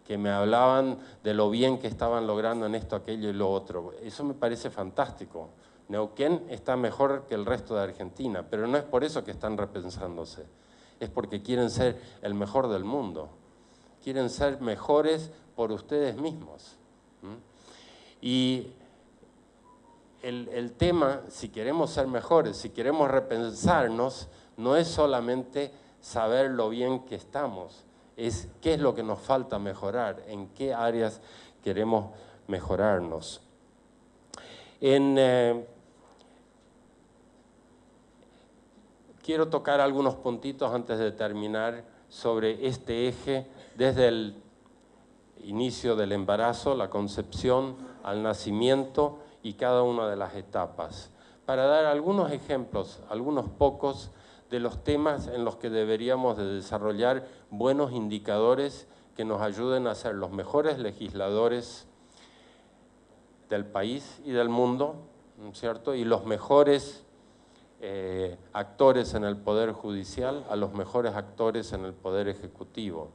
que me hablaban de lo bien que estaban logrando en esto, aquello y lo otro. Eso me parece fantástico. Neuquén está mejor que el resto de Argentina, pero no es por eso que están repensándose, es porque quieren ser el mejor del mundo, quieren ser mejores por ustedes mismos. Y el tema, si queremos ser mejores, si queremos repensarnos, no es solamente saber lo bien que estamos, es qué es lo que nos falta mejorar, en qué áreas queremos mejorarnos. Quiero tocar algunos puntitos antes de terminar sobre este eje desde el inicio del embarazo, la concepción, al nacimiento y cada una de las etapas, para dar algunos ejemplos, algunos pocos, de los temas en los que deberíamos de desarrollar buenos indicadores que nos ayuden a ser los mejores legisladores del país y del mundo, ¿no es cierto? Y los mejores actores en el Poder Judicial, a los mejores actores en el Poder Ejecutivo.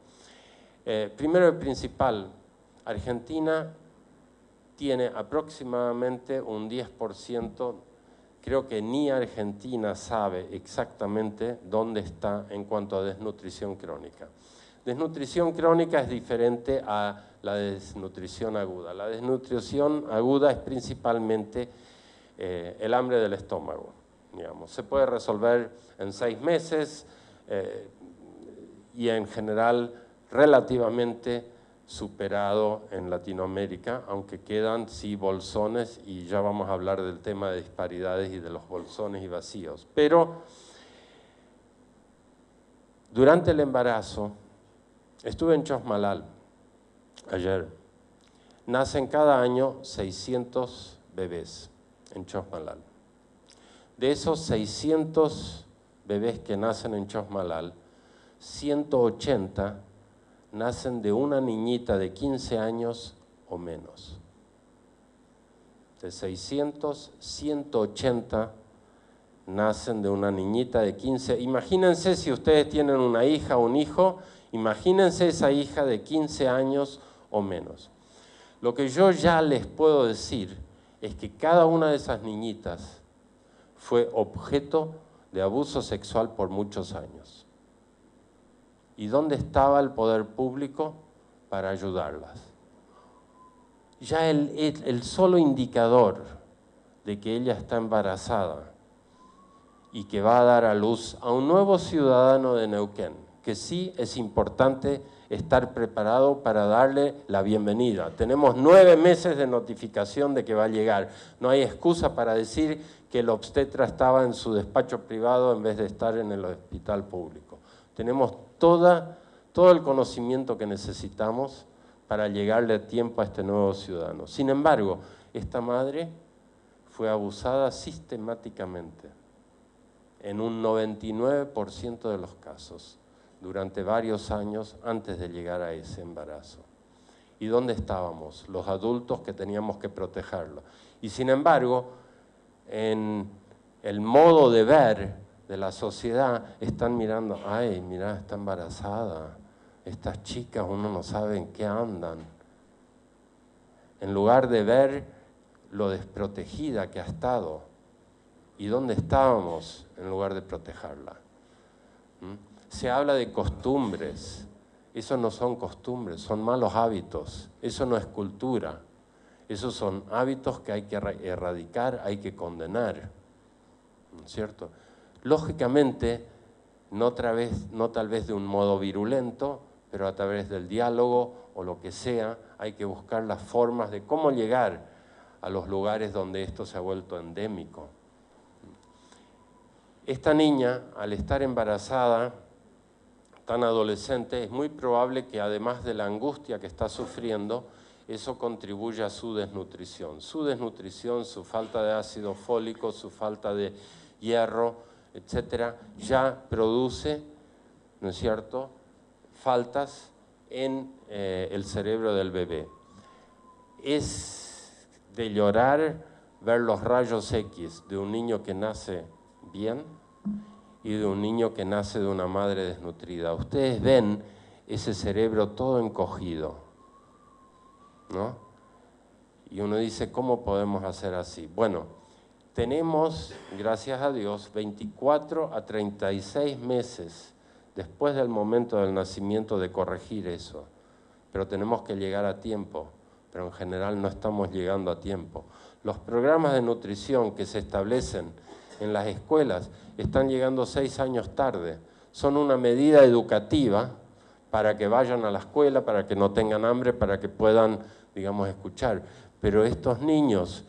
Primero y principal, Argentina tiene aproximadamente un 10%, creo que ni Argentina sabe exactamente dónde está en cuanto a desnutrición crónica. Desnutrición crónica es diferente a la desnutrición aguda. La desnutrición aguda es principalmente el hambre del estómago, digamos. Se puede resolver en 6 meses y en general relativamente superado en Latinoamérica, aunque quedan sí bolsones, y ya vamos a hablar del tema de disparidades y de los bolsones y vacíos. Pero durante el embarazo, estuve en Chosmalal ayer, nacen cada año 600 bebés en Chosmalal. De esos 600 bebés que nacen en Chosmalal, 180 nacen de una niñita de 15 años o menos. De 600, 180 nacen de una niñita de 15. Imagínense si ustedes tienen una hija o un hijo, imagínense esa hija de 15 años o menos. Lo que yo ya les puedo decir es que cada una de esas niñitas fue objeto de abuso sexual por muchos años. ¿Y dónde estaba el poder público para ayudarlas? Ya el solo indicador de que ella está embarazada y que va a dar a luz a un nuevo ciudadano de Neuquén, que sí es importante estar preparado para darle la bienvenida. Tenemos 9 meses de notificación de que va a llegar. No hay excusa para decir que el obstetra estaba en su despacho privado en vez de estar en el hospital público. Tenemos todo el conocimiento que necesitamos para llegarle a tiempo a este nuevo ciudadano. Sin embargo, esta madre fue abusada sistemáticamente en un 99% de los casos durante varios años antes de llegar a ese embarazo. ¿Y dónde estábamos? Los adultos que teníamos que protegerlo. Y sin embargo, en el modo de ver de la sociedad, están mirando, ay, mirá, está embarazada, estas chicas uno no sabe en qué andan. En lugar de ver lo desprotegida que ha estado y dónde estábamos en lugar de protegerla. Se habla de costumbres, eso no son costumbres, son malos hábitos, eso no es cultura, esos son hábitos que hay que erradicar, hay que condenar, ¿no es cierto? Lógicamente, no tal vez de un modo virulento, pero a través del diálogo o lo que sea, hay que buscar las formas de cómo llegar a los lugares donde esto se ha vuelto endémico. Esta niña, al estar embarazada, tan adolescente, es muy probable que además de la angustia que está sufriendo, eso contribuye a su desnutrición. Su desnutrición, su falta de ácido fólico, su falta de hierro, etcétera, ya produce, ¿no es cierto?, faltas en el cerebro del bebé. Es de llorar ver los rayos X de un niño que nace bien y de un niño que nace de una madre desnutrida. Ustedes ven ese cerebro todo encogido, ¿no? Y uno dice, ¿cómo podemos hacer así? Bueno, tenemos, gracias a Dios, 24 a 36 meses después del momento del nacimiento de corregir eso. Pero tenemos que llegar a tiempo, pero en general no estamos llegando a tiempo. Los programas de nutrición que se establecen en las escuelas están llegando 6 años tarde. Son una medida educativa para que vayan a la escuela, para que no tengan hambre, para que puedan, digamos, escuchar. Pero estos niños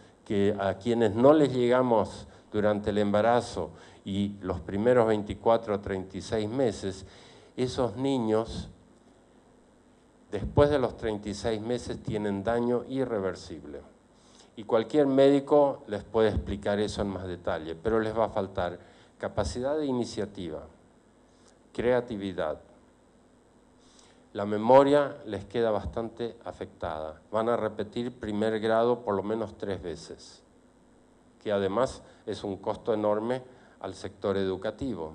a quienes no les llegamos durante el embarazo y los primeros 24 o 36 meses, esos niños, después de los 36 meses, tienen daño irreversible. Y cualquier médico les puede explicar eso en más detalle, pero les va a faltar capacidad de iniciativa, creatividad. La memoria les queda bastante afectada. Van a repetir primer grado por lo menos 3 veces, que además es un costo enorme al sector educativo.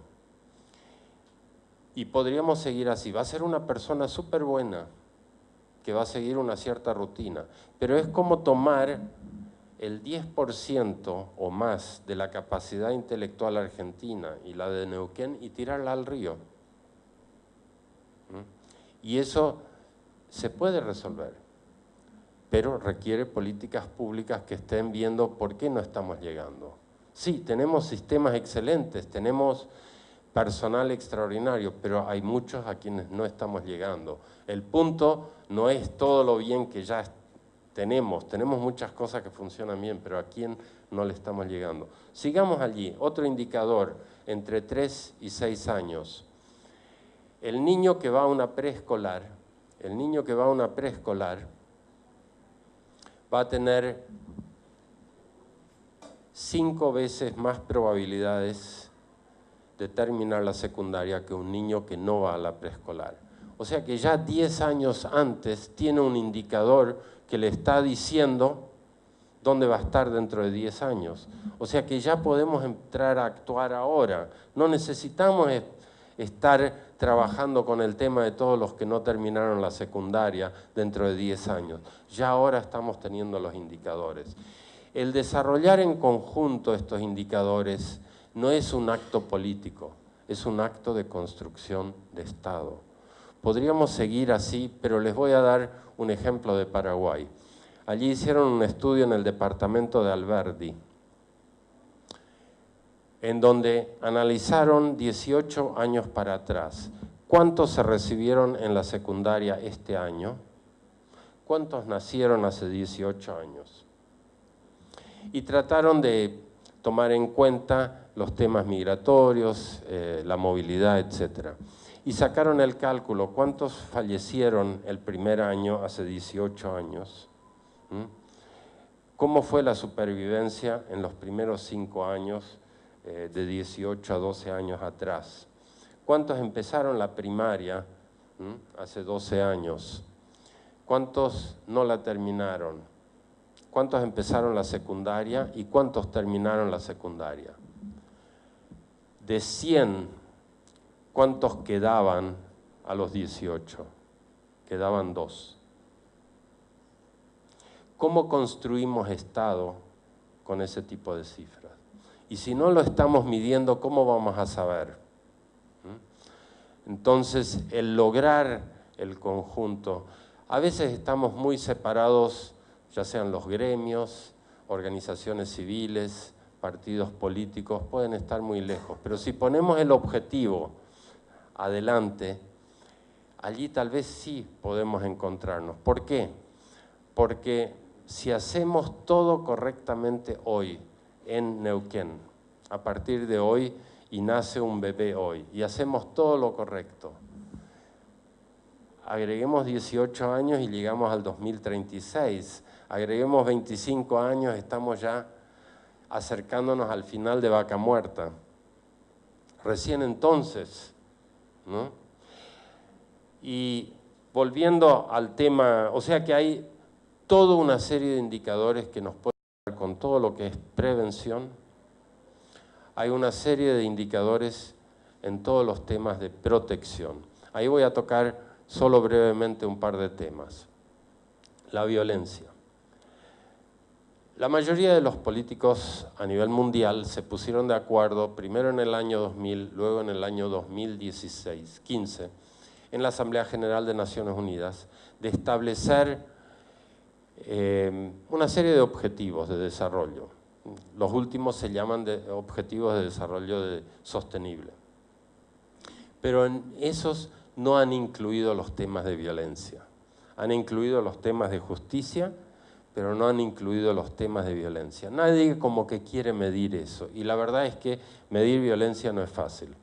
Y podríamos seguir así. Va a ser una persona súper buena, que va a seguir una cierta rutina, pero es como tomar el 10% o más de la capacidad intelectual argentina y la de Neuquén y tirarla al río. Y eso se puede resolver, pero requiere políticas públicas que estén viendo por qué no estamos llegando. Sí, tenemos sistemas excelentes, tenemos personal extraordinario, pero hay muchos a quienes no estamos llegando. El punto no es todo lo bien que ya tenemos muchas cosas que funcionan bien, pero a quién no le estamos llegando. Sigamos allí, otro indicador, entre 3 y 6 años. El niño que va a una preescolar, va a tener 5 veces más probabilidades de terminar la secundaria que un niño que no va a la preescolar. O sea que ya 10 años antes tiene un indicador que le está diciendo dónde va a estar dentro de 10 años. O sea que ya podemos entrar a actuar ahora. No necesitamos estar trabajando con el tema de todos los que no terminaron la secundaria dentro de 10 años. Ya ahora estamos teniendo los indicadores. El desarrollar en conjunto estos indicadores no es un acto político, es un acto de construcción de Estado. Podríamos seguir así, pero les voy a dar un ejemplo de Paraguay. Allí hicieron un estudio en el departamento de Alberdi, en donde analizaron 18 años para atrás. ¿Cuántos se recibieron en la secundaria este año? ¿Cuántos nacieron hace 18 años? Y trataron de tomar en cuenta los temas migratorios, la movilidad, etc. Y sacaron el cálculo, ¿cuántos fallecieron el primer año hace 18 años? ¿Cómo fue la supervivencia en los primeros 5 años de 18 a 12 años atrás? ¿Cuántos empezaron la primaria hace 12 años? ¿Cuántos no la terminaron? ¿Cuántos empezaron la secundaria y cuántos terminaron la secundaria? De 100, ¿cuántos quedaban a los 18? Quedaban 2. ¿Cómo construimos Estado con ese tipo de cifras? Y si no lo estamos midiendo, ¿cómo vamos a saber? Entonces, el lograr el conjunto, a veces estamos muy separados, ya sean los gremios, organizaciones civiles, partidos políticos, pueden estar muy lejos, pero si ponemos el objetivo adelante, allí tal vez sí podemos encontrarnos. ¿Por qué? Porque si hacemos todo correctamente hoy en Neuquén, a partir de hoy, y nace un bebé hoy, y hacemos todo lo correcto, agreguemos 18 años y llegamos al 2036, agreguemos 25 años, estamos ya acercándonos al final de Vaca Muerta. Recién entonces, ¿no? Y volviendo al tema, o sea que hay toda una serie de indicadores que nos pueden ver con todo lo que es prevención. Hay una serie de indicadores en todos los temas de protección. Ahí voy a tocar solo brevemente un par de temas. La violencia. La mayoría de los políticos a nivel mundial se pusieron de acuerdo, primero en el año 2000, luego en el año 2015, en la Asamblea General de Naciones Unidas, de establecer una serie de objetivos de desarrollo. Los últimos se llaman Objetivos de Desarrollo Sostenible. Pero en esos no han incluido los temas de violencia. Han incluido los temas de justicia, pero no han incluido los temas de violencia. Nadie como que quiere medir eso, y la verdad es que medir violencia no es fácil.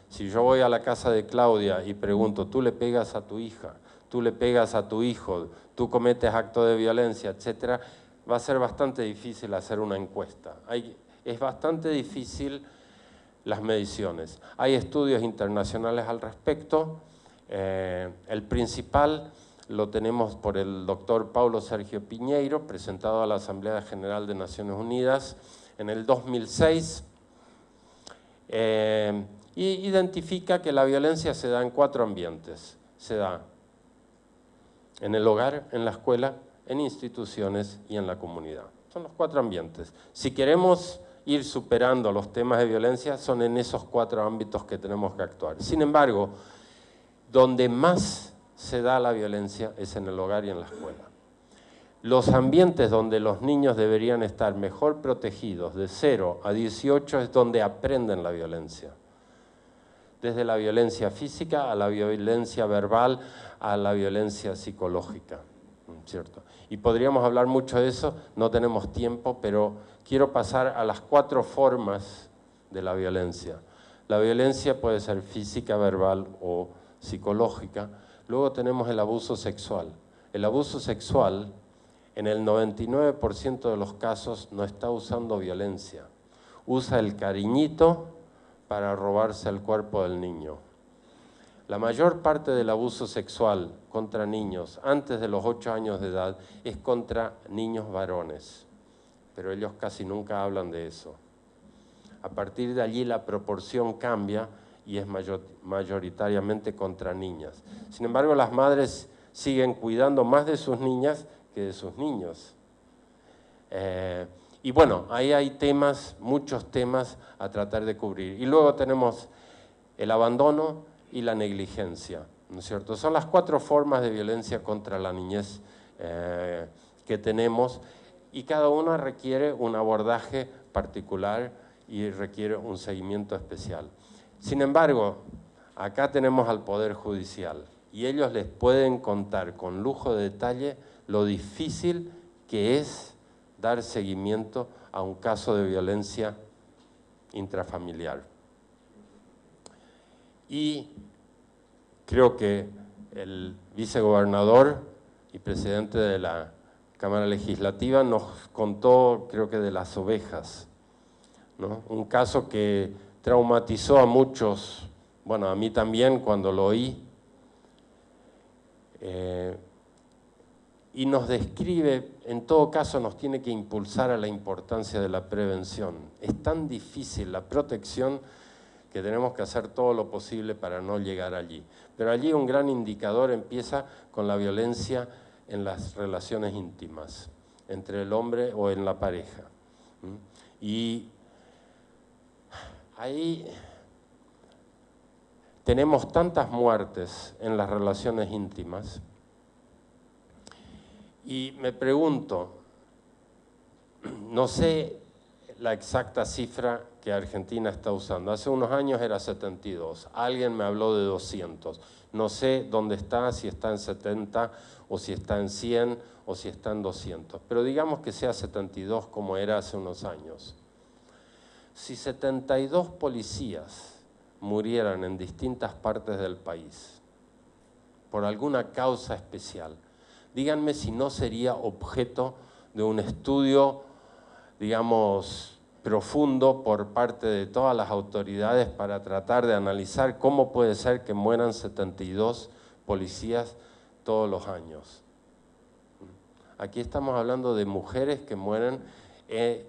Si yo voy a la casa de Claudia y pregunto, ¿tú le pegas a tu hija? ¿Tú le pegas a tu hijo? ¿Tú cometes actos de violencia? Etcétera. Va a ser bastante difícil hacer una encuesta. Es bastante difícil las mediciones. Hay estudios internacionales al respecto. El principal lo tenemos por el doctor Paulo Sergio Piñeiro, presentado a la Asamblea General de Naciones Unidas en el 2006. Y identifica que la violencia se da en 4 ambientes. Se da en el hogar, en la escuela, en instituciones y en la comunidad. Son los 4 ambientes. Si queremos ir superando los temas de violencia, son en esos 4 ámbitos que tenemos que actuar. Sin embargo, donde más se da la violencia es en el hogar y en la escuela. Los ambientes donde los niños deberían estar mejor protegidos, de 0 a 18, es donde aprenden la violencia. Desde la violencia física a la violencia verbal, a la violencia psicológica, ¿cierto? Y podríamos hablar mucho de eso, no tenemos tiempo, pero quiero pasar a las 4 formas de la violencia. La violencia puede ser física, verbal o psicológica. Luego tenemos el abuso sexual. El abuso sexual, en el 99% de los casos, no está usando violencia. Usa el cariñito para robarse el cuerpo del niño. La mayor parte del abuso sexual contra niños antes de los 8 años de edad es contra niños varones, pero ellos casi nunca hablan de eso. A partir de allí la proporción cambia y es mayoritariamente contra niñas. Sin embargo, las madres siguen cuidando más de sus niñas que de sus niños. Y bueno, ahí hay temas, muchos temas a tratar de cubrir. Y luego tenemos el abandono y la negligencia, ¿no es cierto? Son las 4 formas de violencia contra la niñez que tenemos, y cada una requiere un abordaje particular y requiere un seguimiento especial. Sin embargo, acá tenemos al Poder Judicial y ellos les pueden contar con lujo de detalle lo difícil que es dar seguimiento a un caso de violencia intrafamiliar. Y creo que el vicegobernador y presidente de la Cámara Legislativa nos contó, creo que de las ovejas, ¿no? Un caso que traumatizó a muchos, bueno, a mí también cuando lo oí, y nos describe, en todo caso nos tiene que impulsar a la importancia de la prevención. Es tan difícil la protección que tenemos que hacer todo lo posible para no llegar allí. Pero allí un gran indicador empieza con la violencia en las relaciones íntimas, entre el hombre o en la pareja. Y ahí tenemos tantas muertes en las relaciones íntimas. Y me pregunto, no sé la exacta cifra que Argentina está usando. Hace unos años era 72, alguien me habló de 200. No sé dónde está, si está en 70 o si está en 100 o si está en 200. Pero digamos que sea 72 como era hace unos años. Si 72 policías murieran en distintas partes del país por alguna causa especial, díganme si no sería objeto de un estudio, digamos, profundo por parte de todas las autoridades para tratar de analizar cómo puede ser que mueran 72 policías todos los años. Aquí estamos hablando de mujeres que mueren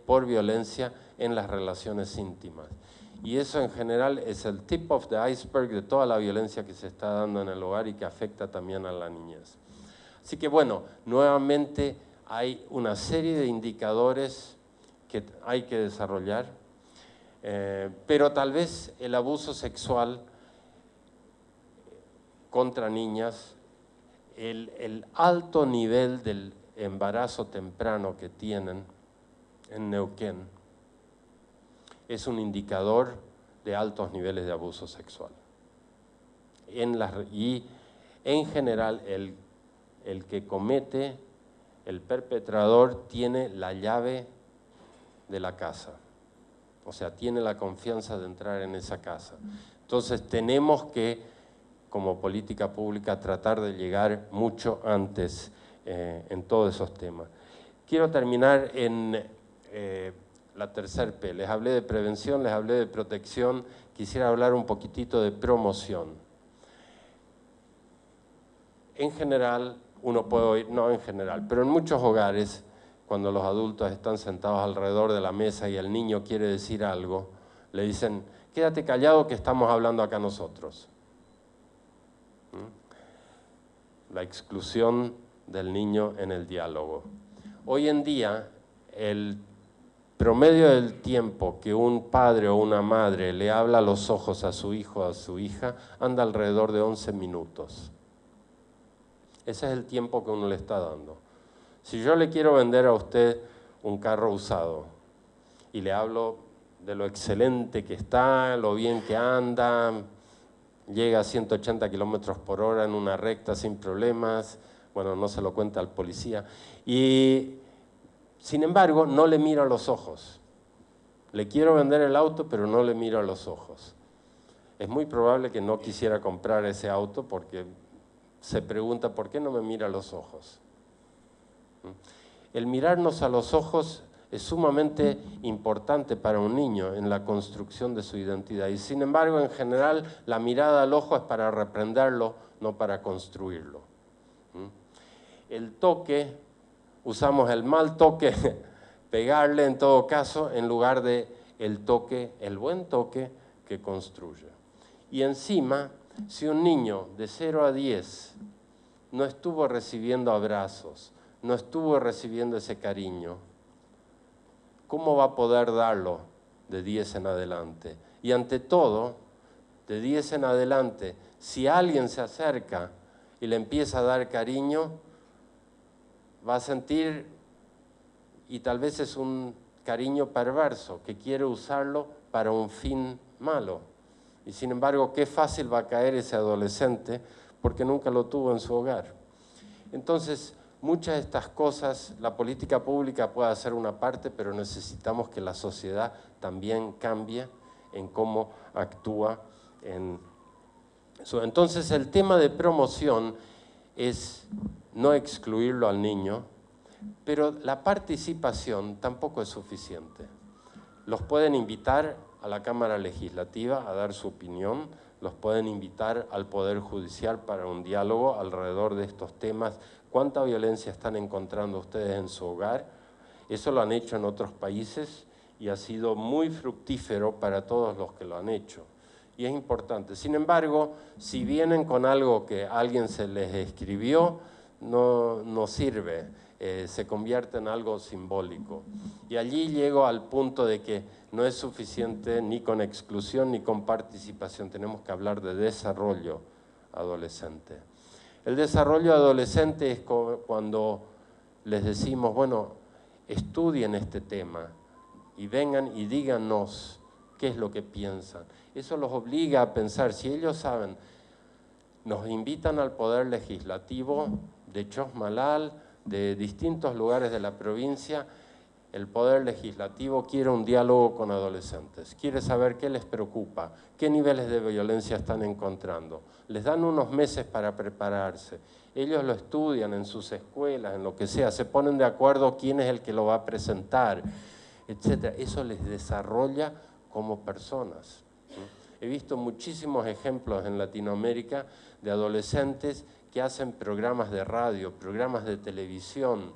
por violencia en las relaciones íntimas. Y eso en general es el tip of the iceberg de toda la violencia que se está dando en el hogar y que afecta también a la niñez. Así que bueno, nuevamente hay una serie de indicadores que hay que desarrollar, pero tal vez el abuso sexual contra niñas, el alto nivel del embarazo temprano que tienen en Neuquén, es un indicador de altos niveles de abuso sexual. Y en general el que comete, el perpetrador, tiene la llave de la casa. O sea, tiene la confianza de entrar en esa casa. Entonces tenemos que, como política pública, tratar de llegar mucho antes en todos esos temas. Quiero terminar en la tercer P. Les hablé de prevención, les hablé de protección, quisiera hablar un poquitito de promoción. En general, uno puede oír, no en general, pero en muchos hogares, cuando los adultos están sentados alrededor de la mesa y el niño quiere decir algo, le dicen, quédate callado que estamos hablando acá nosotros. La exclusión del niño en el diálogo. Hoy en día, el promedio del tiempo que un padre o una madre le habla a los ojos a su hijo o a su hija anda alrededor de 11 minutos. Ese es el tiempo que uno le está dando. Si yo le quiero vender a usted un carro usado y le hablo de lo excelente que está, lo bien que anda, llega a 180 kilómetros por hora en una recta sin problemas, bueno, no se lo cuenta al policía, y sin embargo no le miro a los ojos. Le quiero vender el auto, pero no le miro a los ojos. Es muy probable que no quisiera comprar ese auto porque se pregunta, ¿por qué no me mira a los ojos? El mirarnos a los ojos es sumamente importante para un niño en la construcción de su identidad. Y sin embargo, en general, la mirada al ojo es para reprenderlo, no para construirlo. El toque, usamos el mal toque, pegarle en todo caso, en lugar de el toque, el buen toque que construye. Y encima, si un niño de 0 a 10 no estuvo recibiendo abrazos, no estuvo recibiendo ese cariño, ¿cómo va a poder darlo de 10 en adelante? Y ante todo, de 10 en adelante, si alguien se acerca y le empieza a dar cariño, va a sentir, y tal vez es un cariño perverso, que quiere usarlo para un fin malo. Y sin embargo, qué fácil va a caer ese adolescente porque nunca lo tuvo en su hogar. Entonces, muchas de estas cosas, la política pública puede hacer una parte, pero necesitamos que la sociedad también cambie en cómo actúa en eso. Entonces, el tema de promoción es no excluirlo al niño, pero la participación tampoco es suficiente. Los pueden invitar a la Cámara Legislativa a dar su opinión, los pueden invitar al Poder Judicial para un diálogo alrededor de estos temas. ¿Cuánta violencia están encontrando ustedes en su hogar? Eso lo han hecho en otros países y ha sido muy fructífero para todos los que lo han hecho. Y es importante. Sin embargo, si vienen con algo que alguien se les escribió, no sirve, se convierte en algo simbólico. Y allí llego al punto de que no es suficiente ni con exclusión ni con participación, tenemos que hablar de desarrollo adolescente. El desarrollo adolescente es cuando les decimos, bueno, estudien este tema y vengan y díganos qué es lo que piensan. Eso los obliga a pensar, si ellos saben, nos invitan al Poder Legislativo de Chosmalal, de distintos lugares de la provincia, el Poder Legislativo quiere un diálogo con adolescentes, quiere saber qué les preocupa, qué niveles de violencia están encontrando. Les dan unos meses para prepararse. Ellos lo estudian en sus escuelas, en lo que sea, se ponen de acuerdo quién es el que lo va a presentar, etc. Eso les desarrolla como personas. He visto muchísimos ejemplos en Latinoamérica de adolescentes que hacen programas de radio, programas de televisión,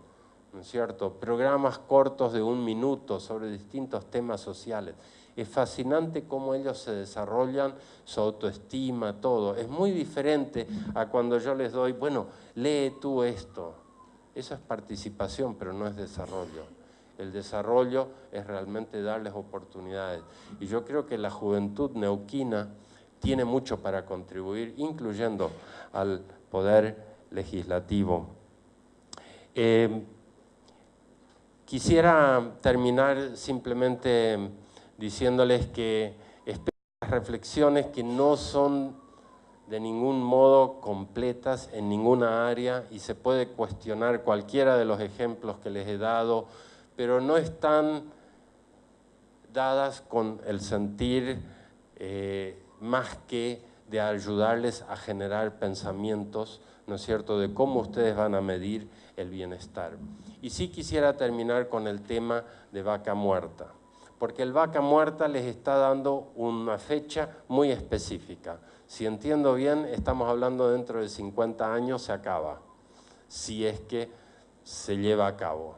¿no es cierto? Programas cortos de 1 minuto sobre distintos temas sociales. Es fascinante cómo ellos se desarrollan, su autoestima, todo. Es muy diferente a cuando yo les doy, bueno, lee tú esto. Eso es participación, pero no es desarrollo. El desarrollo es realmente darles oportunidades. Y yo creo que la juventud neuquina tiene mucho para contribuir, incluyendo al poder legislativo. Quisiera terminar simplemente diciéndoles que espero las reflexiones que no son de ningún modo completas en ninguna área y se puede cuestionar cualquiera de los ejemplos que les he dado, pero no están dadas con el sentir más que de ayudarles a generar pensamientos, ¿no es cierto?, de cómo ustedes van a medir el bienestar. Y sí quisiera terminar con el tema de Vaca Muerta, porque el Vaca Muerta les está dando una fecha muy específica. Si entiendo bien, estamos hablando dentro de 50 años se acaba, si es que se lleva a cabo.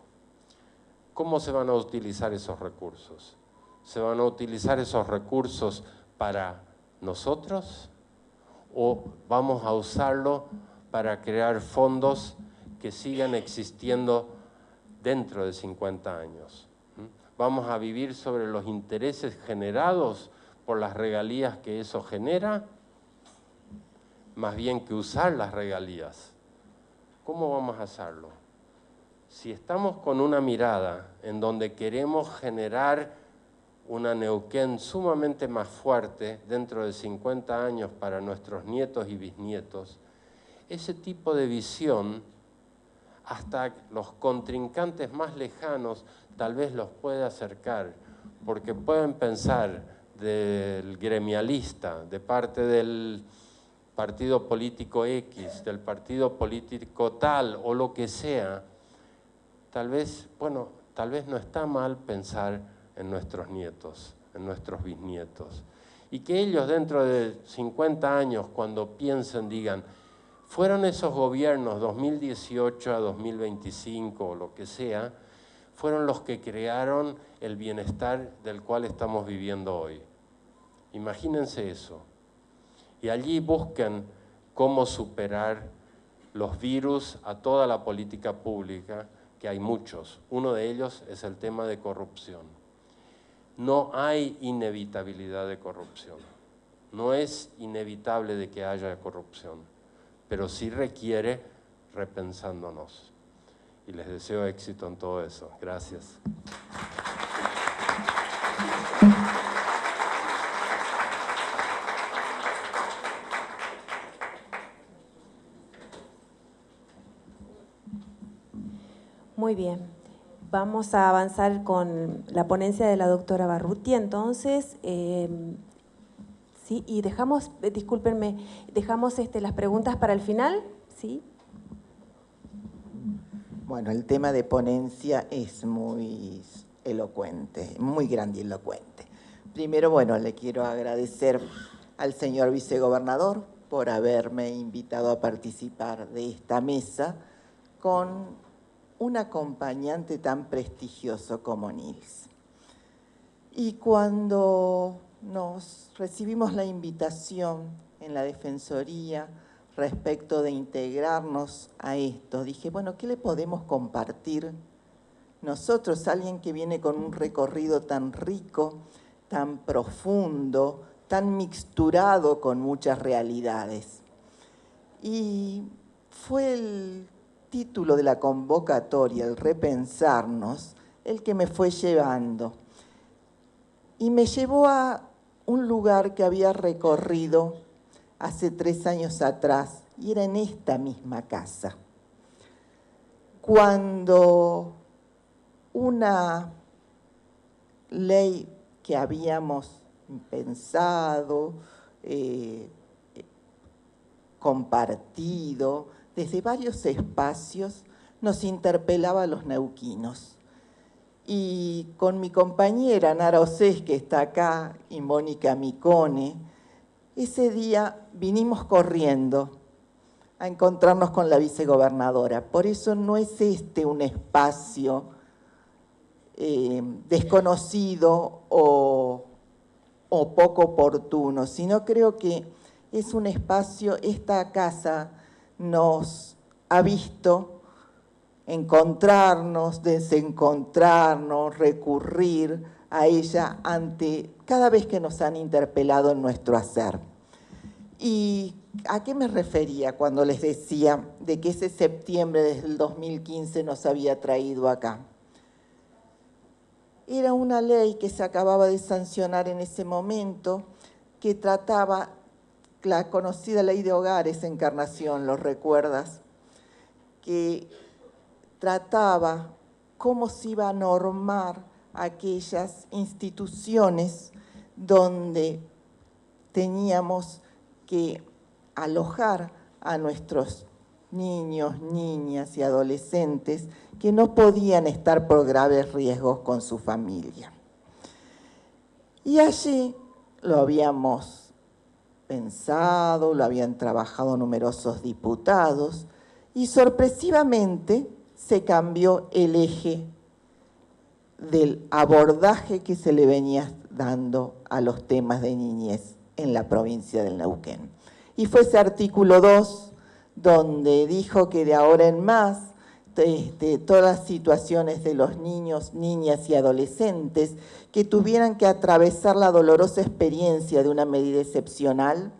¿Cómo se van a utilizar esos recursos? ¿Se van a utilizar esos recursos para nosotros o vamos a usarlo para crear fondos que sigan existiendo dentro de 50 años? ¿Vamos a vivir sobre los intereses generados por las regalías que eso genera? Más bien que usar las regalías. ¿Cómo vamos a hacerlo? Si estamos con una mirada en donde queremos generar una Neuquén sumamente más fuerte dentro de 50 años para nuestros nietos y bisnietos, ese tipo de visión, hasta los contrincantes más lejanos, tal vez los puede acercar, porque pueden pensar del gremialista, de parte del partido político X, del partido político tal o lo que sea, tal vez, bueno, tal vez no está mal pensar en nuestros nietos, en nuestros bisnietos. Y que ellos dentro de 50 años, cuando piensen, digan, fueron esos gobiernos 2018 a 2025 o lo que sea, fueron los que crearon el bienestar del cual estamos viviendo hoy. Imagínense eso. Y allí busquen cómo superar los virus a toda la política pública, que hay muchos. Uno de ellos es el tema de corrupción. No hay inevitabilidad de corrupción. No es inevitable de que haya corrupción, pero sí requiere repensándonos. Y les deseo éxito en todo eso. Gracias. Muy bien. Vamos a avanzar con la ponencia de la doctora Barruti, entonces, sí, y dejamos, discúlpenme, dejamos las preguntas para el final, ¿sí? Bueno, el tema de ponencia es muy elocuente, muy grandilocuente. Primero, bueno, le quiero agradecer al señor vicegobernador por haberme invitado a participar de esta mesa con un acompañante tan prestigioso como Nils. Y cuando nos recibimos la invitación en la Defensoría respecto de integrarnos a esto, dije, bueno, ¿qué le podemos compartir nosotros, alguien que viene con un recorrido tan rico, tan profundo, tan mixturado con muchas realidades? Y fue el título de la convocatoria, el repensarnos, el que me fue llevando. Y me llevó a un lugar que había recorrido hace 3 años atrás, y era en esta misma casa. Cuando una ley que habíamos pensado, compartido, desde varios espacios, nos interpelaba a los neuquinos. Y con mi compañera Nara Osés, que está acá, y Mónica Micone, Ese día vinimos corriendo a encontrarnos con la vicegobernadora. Por eso no es este un espacio desconocido o poco oportuno, sino creo que es un espacio, esta casa nos ha visto encontrarnos, desencontrarnos, recurrir a ella cada vez que nos han interpelado en nuestro hacer. ¿Y a qué me refería cuando les decía de que ese septiembre del 2015 nos había traído acá? Era una ley que se acababa de sancionar en ese momento, que trataba la conocida ley de hogares, Encarnación, ¿lo recuerdas? Que trataba cómo se iba a normar aquellas instituciones donde teníamos que alojar a nuestros niños, niñas y adolescentes que no podían estar por graves riesgos con su familia. Y allí lo habíamos pensado, lo habían trabajado numerosos diputados y sorpresivamente se cambió el eje del abordaje que se le venía dando a los temas de niñez en la provincia del Neuquén. Y fue ese artículo 2 donde dijo que de ahora en más todas las situaciones de los niños, niñas y adolescentes que tuvieran que atravesar la dolorosa experiencia de una medida excepcional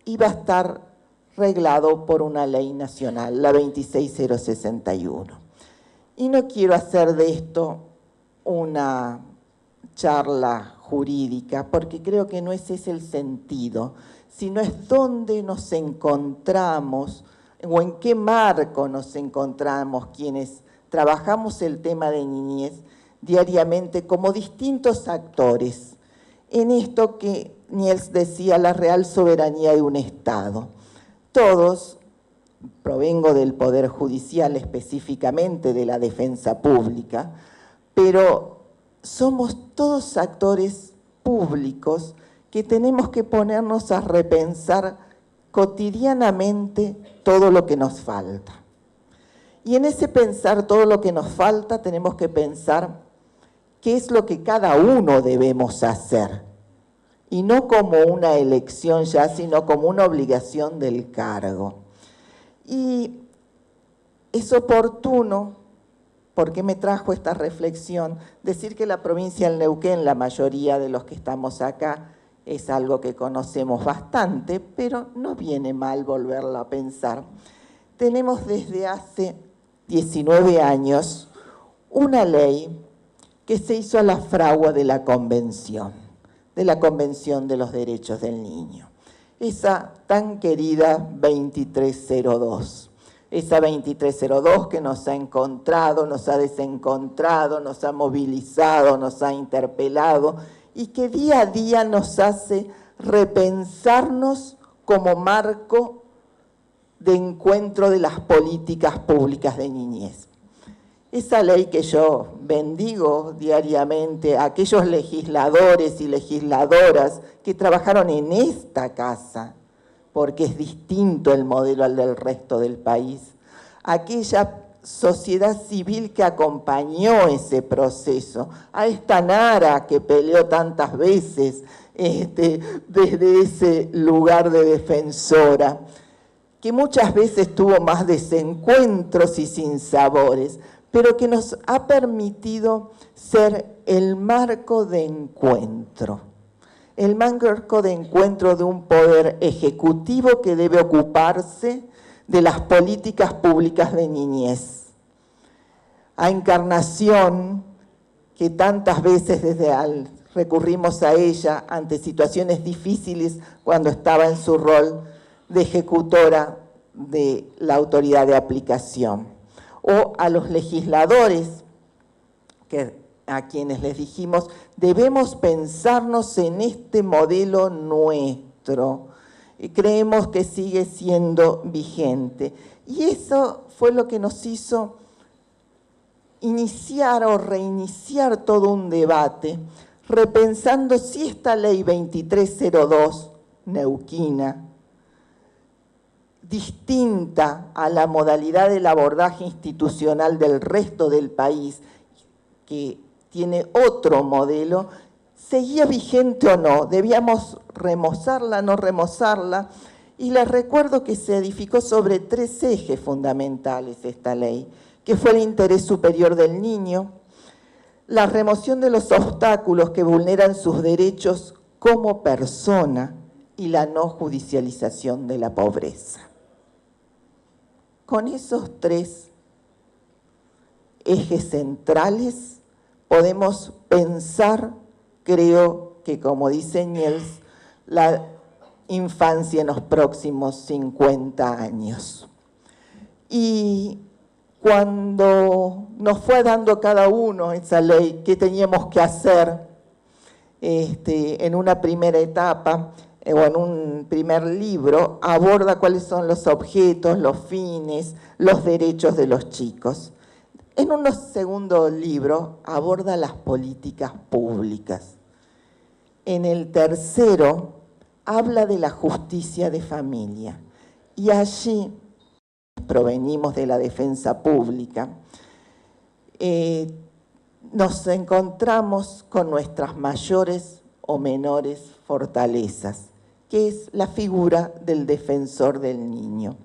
iba a estar reglado por una ley nacional, la 26061. Y no quiero hacer de esto una charla jurídica, porque creo que no ese es el sentido, sino es dónde nos encontramos o en qué marco nos encontramos quienes trabajamos el tema de niñez diariamente como distintos actores en esto que Niels decía, la real soberanía de un Estado. Todos, provengo del Poder Judicial, específicamente de la Defensa Pública, pero somos todos actores públicos que tenemos que ponernos a repensar cotidianamente todo lo que nos falta. Y en ese pensar todo lo que nos falta tenemos que pensar qué es lo que cada uno debemos hacer. Y no como una elección ya, sino como una obligación del cargo. Y es oportuno, porque me trajo esta reflexión, decir que la provincia del Neuquén, la mayoría de los que estamos acá, es algo que conocemos bastante, pero no viene mal volverlo a pensar. Tenemos desde hace 19 años una ley que se hizo a la fragua de la Convención de los Derechos del Niño. Esa tan querida 2302. Esa 2302 que nos ha encontrado, nos ha desencontrado, nos ha movilizado, nos ha interpelado y que día a día nos hace repensarnos como marco de encuentro de las políticas públicas de niñez. Esa ley que yo bendigo diariamente a aquellos legisladores y legisladoras que trabajaron en esta casa, porque es distinto el modelo al del resto del país, aquella sociedad civil que acompañó ese proceso, a esta Nara que peleó tantas veces desde ese lugar de defensora, que muchas veces tuvo más desencuentros y sinsabores, pero que nos ha permitido ser el marco de encuentro. El marco de encuentro de un poder ejecutivo que debe ocuparse de las políticas públicas de niñez. A Encarnación, que tantas veces recurrimos a ella ante situaciones difíciles cuando estaba en su rol de ejecutora de la autoridad de aplicación. O a los legisladores, a quienes les dijimos, debemos pensarnos en este modelo nuestro. Y creemos que sigue siendo vigente. Y eso fue lo que nos hizo iniciar o reiniciar todo un debate, repensando si esta ley 2302 neuquina, distinta a la modalidad del abordaje institucional del resto del país, que tiene otro modelo, ¿seguía vigente o no? ¿Debíamos remozarla, no remozarla? Y les recuerdo que se edificó sobre 3 ejes fundamentales esta ley, que fue el interés superior del niño, la remoción de los obstáculos que vulneran sus derechos como persona y la no judicialización de la pobreza. Con esos 3 ejes centrales podemos pensar, creo que como dice Niels, la infancia en los próximos 50 años. Y cuando nos fue dando cada uno esa ley, qué teníamos que hacer en una primera etapa, o en un primer libro, aborda cuáles son los objetos, los fines, los derechos de los chicos. En un segundo libro aborda las políticas públicas. En el tercero habla de la justicia de familia. Y allí provenimos de la defensa pública. Nos encontramos con nuestras mayores o menores fortalezas, que es la figura del defensor del niño,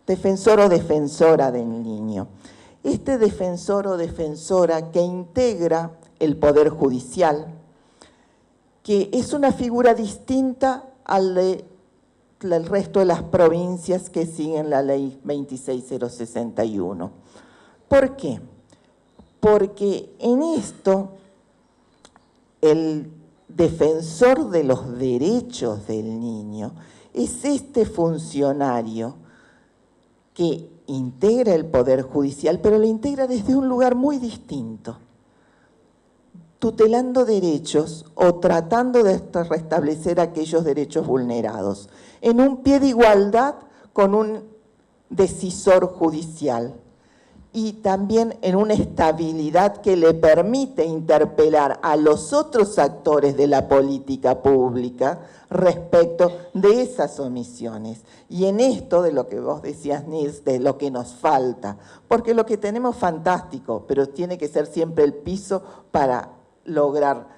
defensor o defensora del niño. Este defensor o defensora que integra el Poder Judicial, que es una figura distinta al del resto de las provincias que siguen la ley 26061. ¿Por qué? Porque en esto el defensor de los derechos del niño es este funcionario que integra el Poder Judicial, pero lo integra desde un lugar muy distinto, tutelando derechos o tratando de restablecer aquellos derechos vulnerados, en un pie de igualdad con un decisor judicial y también en una estabilidad que le permite interpelar a los otros actores de la política pública respecto de esas omisiones. Y en esto de lo que vos decías, Nils, de lo que nos falta, porque lo que tenemos fantástico, pero tiene que ser siempre el piso para lograr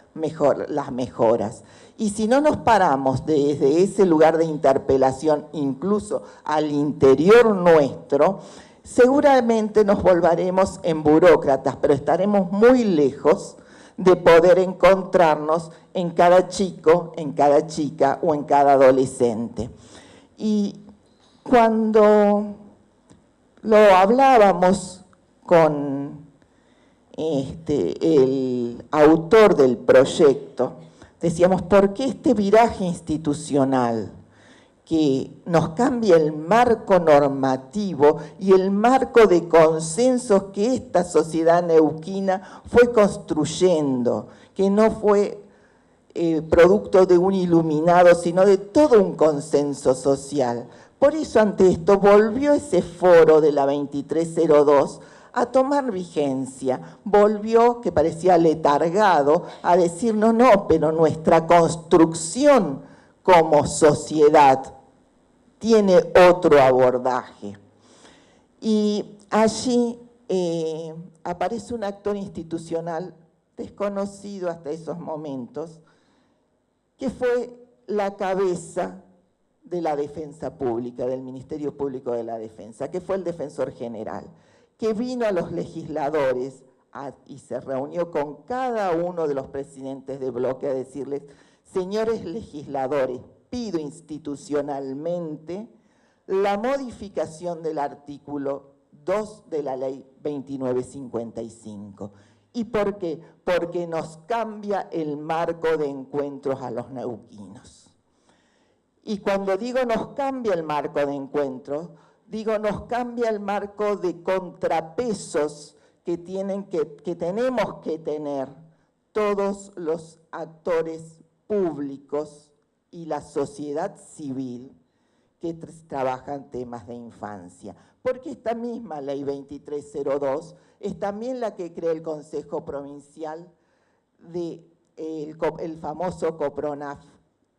las mejoras. Y si no nos paramos desde ese lugar de interpelación, incluso al interior nuestro, seguramente nos volveremos en burócratas, pero estaremos muy lejos de poder encontrarnos en cada chico, en cada chica o en cada adolescente. Y cuando lo hablábamos con el autor del proyecto, decíamos, ¿por qué este viraje institucional que nos cambia el marco normativo y el marco de consensos que esta sociedad neuquina fue construyendo, que no fue producto de un iluminado, sino de todo un consenso social? Por eso ante esto volvió ese foro de la 2302 a tomar vigencia, volvió, que parecía letargado, a decirnos no, pero nuestra construcción como sociedad tiene otro abordaje. Y allí aparece un actor institucional desconocido hasta esos momentos, que fue la cabeza de la defensa pública, del Ministerio Público de la Defensa, que fue el defensor general, que vino a los legisladores y se reunió con cada uno de los presidentes de bloque a decirles, señores legisladores, pido institucionalmente la modificación del artículo 2 de la ley 2955. ¿Y por qué? Porque nos cambia el marco de encuentros a los neuquinos. Y cuando digo nos cambia el marco de encuentros, digo nos cambia el marco de contrapesos que tenemos que tener todos los actores públicos y la sociedad civil que trabajan temas de infancia. Porque esta misma ley 2302 es también la que crea el Consejo Provincial el famoso COPRONAF,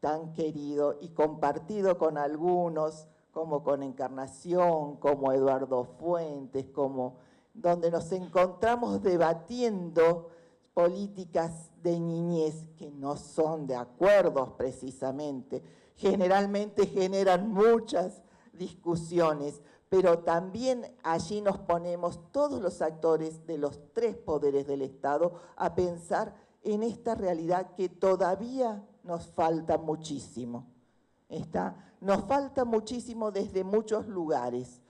tan querido y compartido con algunos, como con Encarnación, como Eduardo Fuentes, como donde nos encontramos debatiendo políticas de niñez que no son de acuerdos precisamente, generalmente generan muchas discusiones, pero también allí nos ponemos todos los actores de los tres poderes del Estado a pensar en esta realidad que todavía nos falta muchísimo. Nos falta muchísimo desde muchos lugares.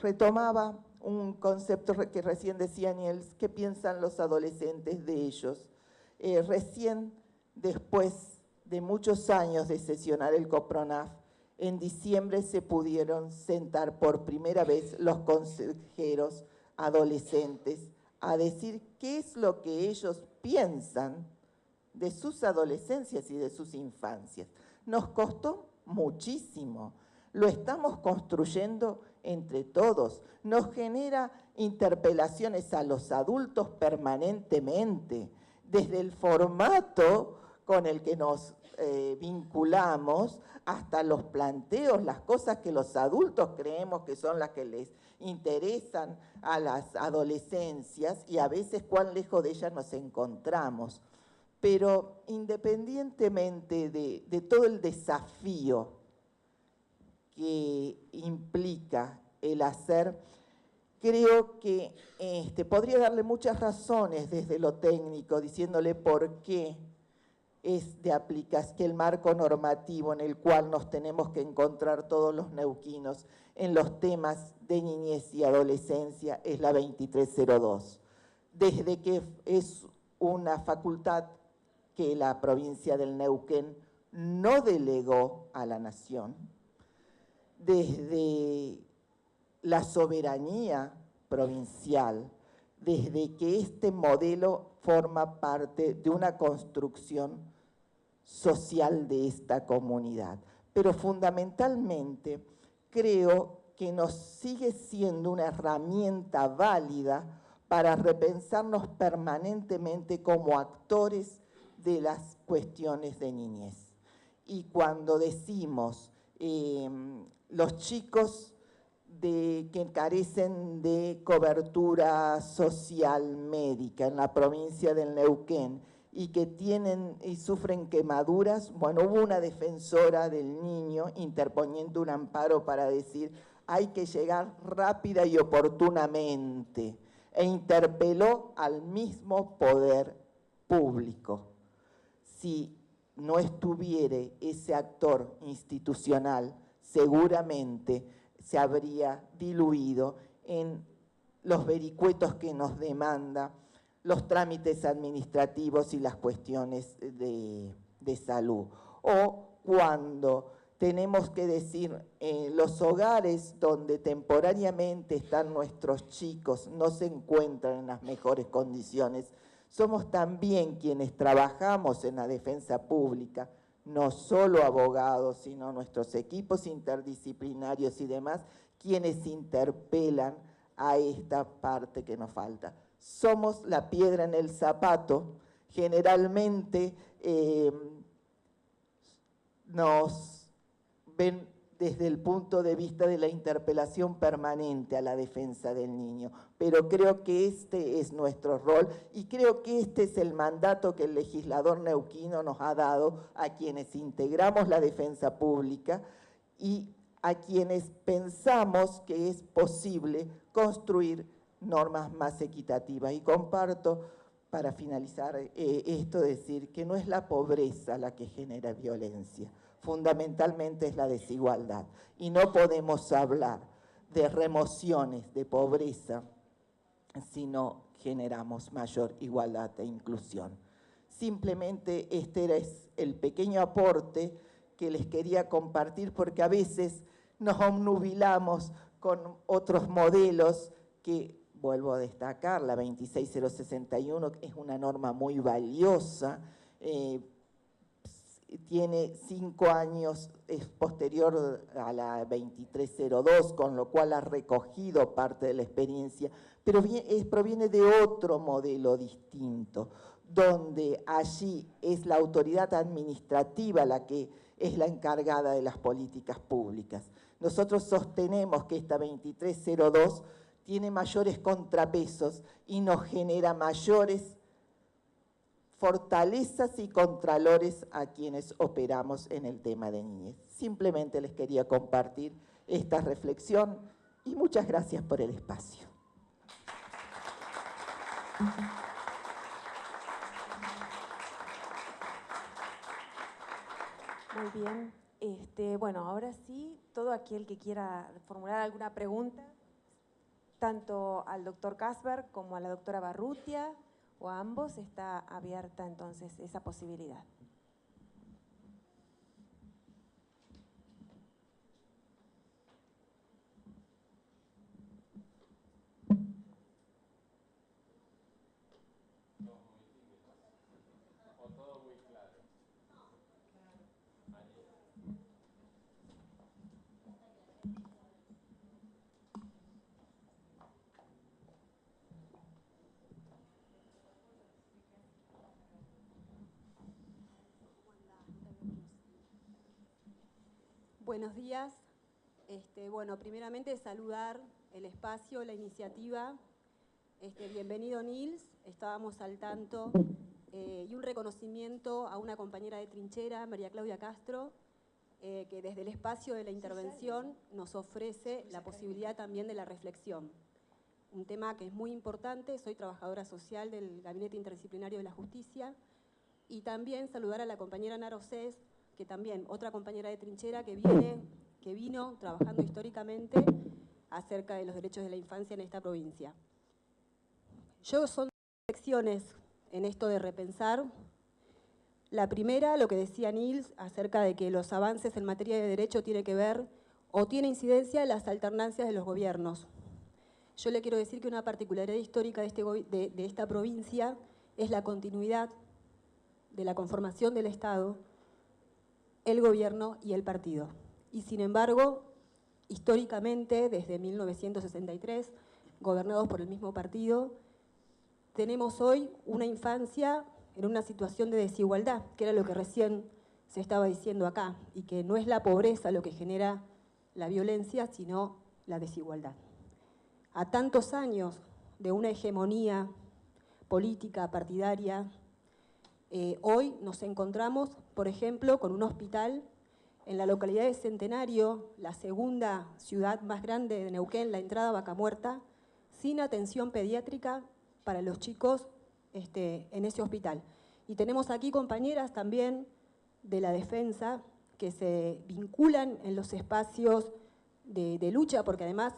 Retomaba un concepto que recién decía Niels, ¿qué piensan los adolescentes de ellos? Recién, después de muchos años de sesionar el COPRONAF, en diciembre se pudieron sentar por primera vez los consejeros adolescentes a decir qué es lo que ellos piensan de sus adolescencias y de sus infancias. Nos costó muchísimo. Lo estamos construyendo entre todos. Nos genera interpelaciones a los adultos permanentemente, desde el formato con el que nos vinculamos hasta los planteos, las cosas que los adultos creemos que son las que les interesan a las adolescencias y a veces cuán lejos de ellas nos encontramos. Pero independientemente de todo el desafío que implica el hacer, creo que podría darle muchas razones desde lo técnico, diciéndole por qué es de aplicación que el marco normativo en el cual nos tenemos que encontrar todos los neuquinos en los temas de niñez y adolescencia es la 2302. Desde que es una facultad que la provincia del Neuquén no delegó a la nación, desde la soberanía provincial, desde que este modelo forma parte de una construcción social de esta comunidad. Pero fundamentalmente creo que nos sigue siendo una herramienta válida para repensarnos permanentemente como actores de las cuestiones de niñez. Y cuando decimos los chicos que carecen de cobertura social médica en la provincia del Neuquén y que tienen y sufren quemaduras, bueno, hubo una defensora del niño interponiendo un amparo para decir hay que llegar rápida y oportunamente, e interpeló al mismo poder público. Si no estuviera ese actor institucional, seguramente se habría diluido en los vericuetos que nos demanda los trámites administrativos y las cuestiones de salud. O cuando tenemos que decir, los hogares donde temporariamente están nuestros chicos no se encuentran en las mejores condiciones, somos también quienes trabajamos en la defensa pública, no solo abogados, sino nuestros equipos interdisciplinarios y demás, quienes interpelan a esta parte que nos falta. Somos la piedra en el zapato, generalmente nos ven desde el punto de vista de la interpelación permanente a la defensa del niño, pero creo que este es nuestro rol y creo que este es el mandato que el legislador neuquino nos ha dado a quienes integramos la defensa pública y a quienes pensamos que es posible construir normas más equitativas. Y comparto, para finalizar esto, decir que no es la pobreza la que genera violencia, fundamentalmente es la desigualdad. Y no podemos hablar de remociones de pobreza si no generamos mayor igualdad e inclusión. Simplemente este es el pequeño aporte que les quería compartir, porque a veces nos obnubilamos con otros modelos que, vuelvo a destacar, la 26061 es una norma muy valiosa, tiene 5 años, es posterior a la 2302, con lo cual ha recogido parte de la experiencia, pero proviene de otro modelo distinto, donde allí es la autoridad administrativa la que es la encargada de las políticas públicas. Nosotros sostenemos que esta 2302 tiene mayores contrapesos y nos genera mayores fortalezas y contralores a quienes operamos en el tema de niñez. Simplemente les quería compartir esta reflexión y muchas gracias por el espacio. Muy bien. Bueno, ahora sí, todo aquel que quiera formular alguna pregunta, tanto al doctor Kasber como a la doctora Barrutia, o a ambos, está abierta entonces esa posibilidad. Buenos días. Bueno, primeramente saludar el espacio, la iniciativa. Bienvenido, Nils. Estábamos al tanto. Y un reconocimiento a una compañera de trinchera, María Claudia Castro, que desde el espacio de la intervención nos ofrece la posibilidad también de la reflexión. Un tema que es muy importante. Soy trabajadora social del Gabinete Interdisciplinario de la Justicia. Y también saludar a la compañera Nara Océs, que también, otra compañera de trinchera que vino trabajando históricamente acerca de los derechos de la infancia en esta provincia. Son reflexiones en esto de repensar. La primera, lo que decía Nils, acerca de que los avances en materia de derecho tienen que ver o tiene incidencia en las alternancias de los gobiernos. Yo le quiero decir que una particularidad histórica de esta provincia es la continuidad de la conformación del Estado, el gobierno y el partido. Y sin embargo, históricamente, desde 1963, gobernados por el mismo partido, tenemos hoy una infancia en una situación de desigualdad, que era lo que recién se estaba diciendo acá, y que no es la pobreza lo que genera la violencia, sino la desigualdad. A tantos años de una hegemonía política, partidaria, hoy nos encontramos, por ejemplo, con un hospital en la localidad de Centenario, la segunda ciudad más grande de Neuquén, la entrada a Vaca Muerta, sin atención pediátrica para los chicos en ese hospital. Y tenemos aquí compañeras también de la defensa que se vinculan en los espacios de lucha, porque además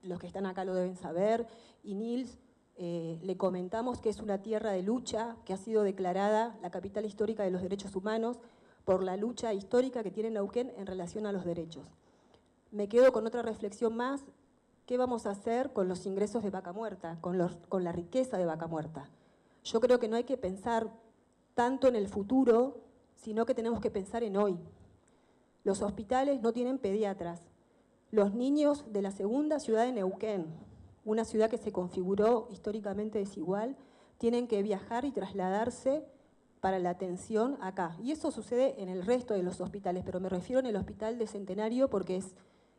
los que están acá lo deben saber, y Nils, le comentamos que es una tierra de lucha, que ha sido declarada la capital histórica de los derechos humanos por la lucha histórica que tiene Neuquén en relación a los derechos. Me quedo con otra reflexión más. ¿Qué vamos a hacer con los ingresos de Vaca Muerta, con la riqueza de Vaca Muerta? Yo creo que no hay que pensar tanto en el futuro, sino que tenemos que pensar en hoy. Los hospitales no tienen pediatras. Los niños de la segunda ciudad de Neuquén, una ciudad que se configuró históricamente desigual, tienen que viajar y trasladarse para la atención acá. Y eso sucede en el resto de los hospitales, pero me refiero en el hospital de Centenario porque es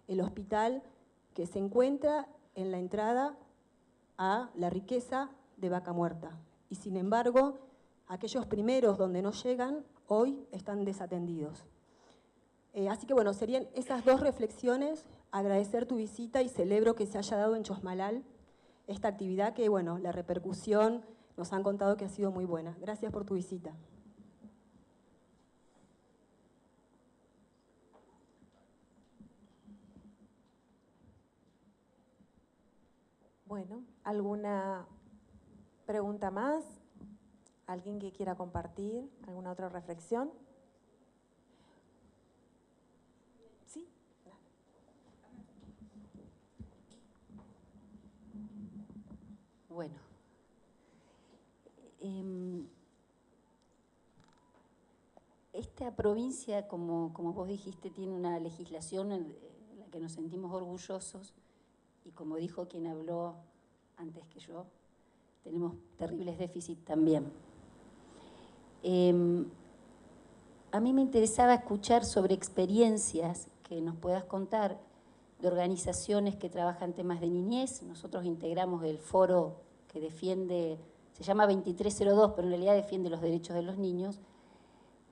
el hospital que se encuentra en la entrada a la riqueza de Vaca Muerta. Y sin embargo, aquellos primeros donde no llegan, hoy están desatendidos. Así que bueno, serían esas dos reflexiones, agradecer tu visita y celebro que se haya dado en Chosmalal esta actividad que, bueno, la repercusión nos han contado que ha sido muy buena. Gracias por tu visita. Bueno, ¿alguna pregunta más? ¿Alguien que quiera compartir? ¿Alguna otra reflexión? Sí. Bueno, esta provincia, como vos dijiste, tiene una legislación en la que nos sentimos orgullosos y como dijo quien habló antes que yo, tenemos terribles déficits también. A mí me interesaba escuchar sobre experiencias que nos puedas contar de organizaciones que trabajan temas de niñez. Nosotros integramos el foro que defiende, se llama 2302, pero en realidad defiende los derechos de los niños.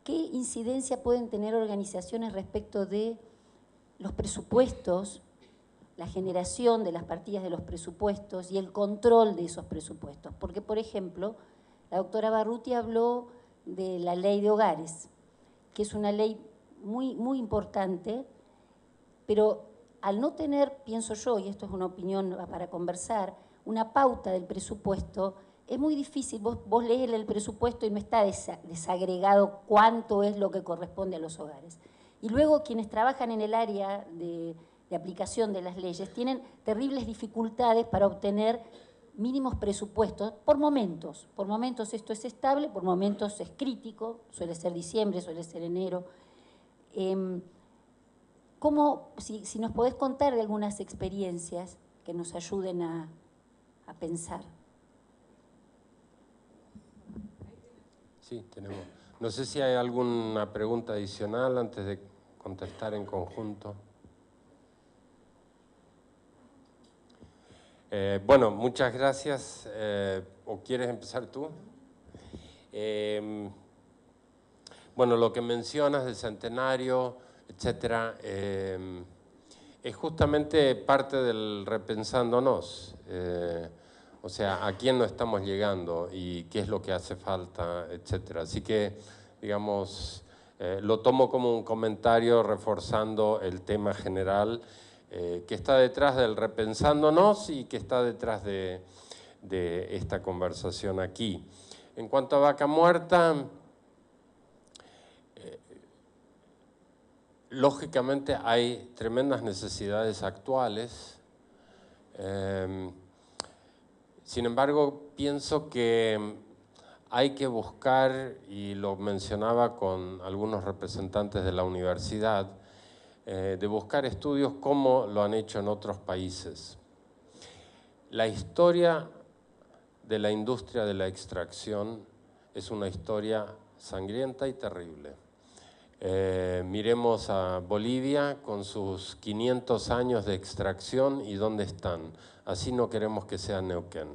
¿Qué incidencia pueden tener organizaciones respecto de los presupuestos, la generación de las partidas de los presupuestos y el control de esos presupuestos? Porque, por ejemplo, la doctora Barruti habló de la ley de hogares, que es una ley muy importante, pero al no tener, pienso yo, y esto es una opinión para conversar, una pauta del presupuesto, es muy difícil. Vos lees el presupuesto y no está desagregado cuánto es lo que corresponde a los hogares. Y luego quienes trabajan en el área de aplicación de las leyes tienen terribles dificultades para obtener mínimos presupuestos por momentos. Por momentos esto es estable, por momentos es crítico, suele ser diciembre, suele ser enero. Si nos podés contar de algunas experiencias que nos ayuden a pensar. Sí, tenemos. No sé si hay alguna pregunta adicional antes de contestar en conjunto. Bueno, muchas gracias. ¿O quieres empezar tú? Bueno, lo que mencionas del centenario, etcétera, es justamente parte del repensándonos. O sea, a quién no estamos llegando y qué es lo que hace falta, etcétera. Así que, digamos, lo tomo como un comentario reforzando el tema general que está detrás del repensándonos y que está detrás de esta conversación aquí. En cuanto a Vaca Muerta, lógicamente hay tremendas necesidades actuales. Sin embargo, pienso que hay que buscar, y lo mencionaba con algunos representantes de la universidad, de buscar estudios como lo han hecho en otros países. La historia de la industria de la extracción es una historia sangrienta y terrible. Miremos a Bolivia con sus 500 años de extracción y dónde están. Así no queremos que sea Neuquén.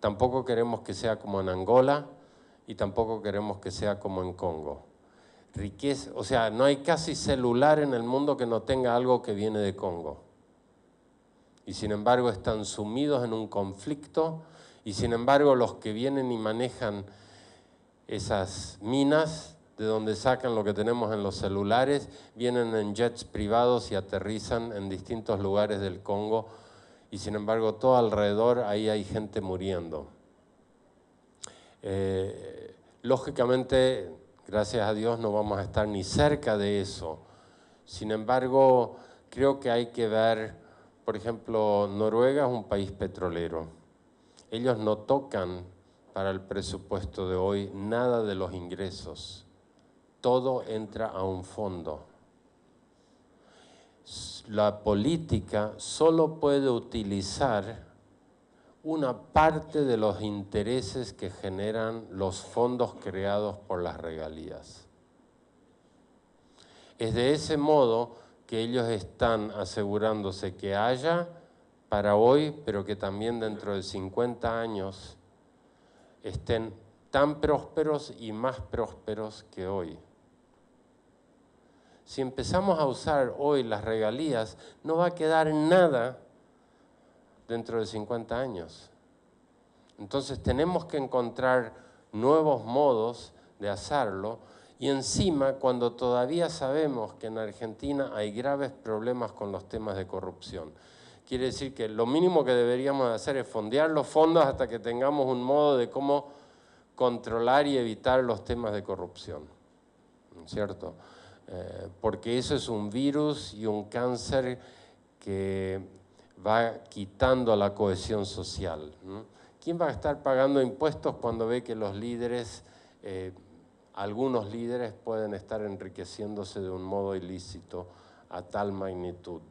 Tampoco queremos que sea como en Angola y tampoco queremos que sea como en Congo. Riqueza, o sea, no hay casi celular en el mundo que no tenga algo que viene de Congo. Y sin embargo están sumidos en un conflicto y sin embargo los que vienen y manejan esas minas de donde sacan lo que tenemos en los celulares, vienen en jets privados y aterrizan en distintos lugares del Congo y sin embargo todo alrededor ahí hay gente muriendo. Lógicamente, gracias a Dios no vamos a estar ni cerca de eso. Sin embargo, creo que hay que ver, por ejemplo, Noruega es un país petrolero. Ellos no tocan para el presupuesto de hoy nada de los ingresos. Todo entra a un fondo. La política solo puede utilizar una parte de los intereses que generan los fondos creados por las regalías. Es de ese modo que ellos están asegurándose que haya para hoy, pero que también dentro de 50 años estén tan prósperos y más prósperos que hoy. Si empezamos a usar hoy las regalías, no va a quedar nada dentro de 50 años. Entonces tenemos que encontrar nuevos modos de hacerlo y encima cuando todavía sabemos que en Argentina hay graves problemas con los temas de corrupción. Quiere decir que lo mínimo que deberíamos hacer es fondear los fondos hasta que tengamos un modo de cómo controlar y evitar los temas de corrupción, ¿cierto? Porque eso es un virus y un cáncer que va quitando la cohesión social, ¿no? ¿Quién va a estar pagando impuestos cuando ve que los líderes, algunos líderes pueden estar enriqueciéndose de un modo ilícito a tal magnitud?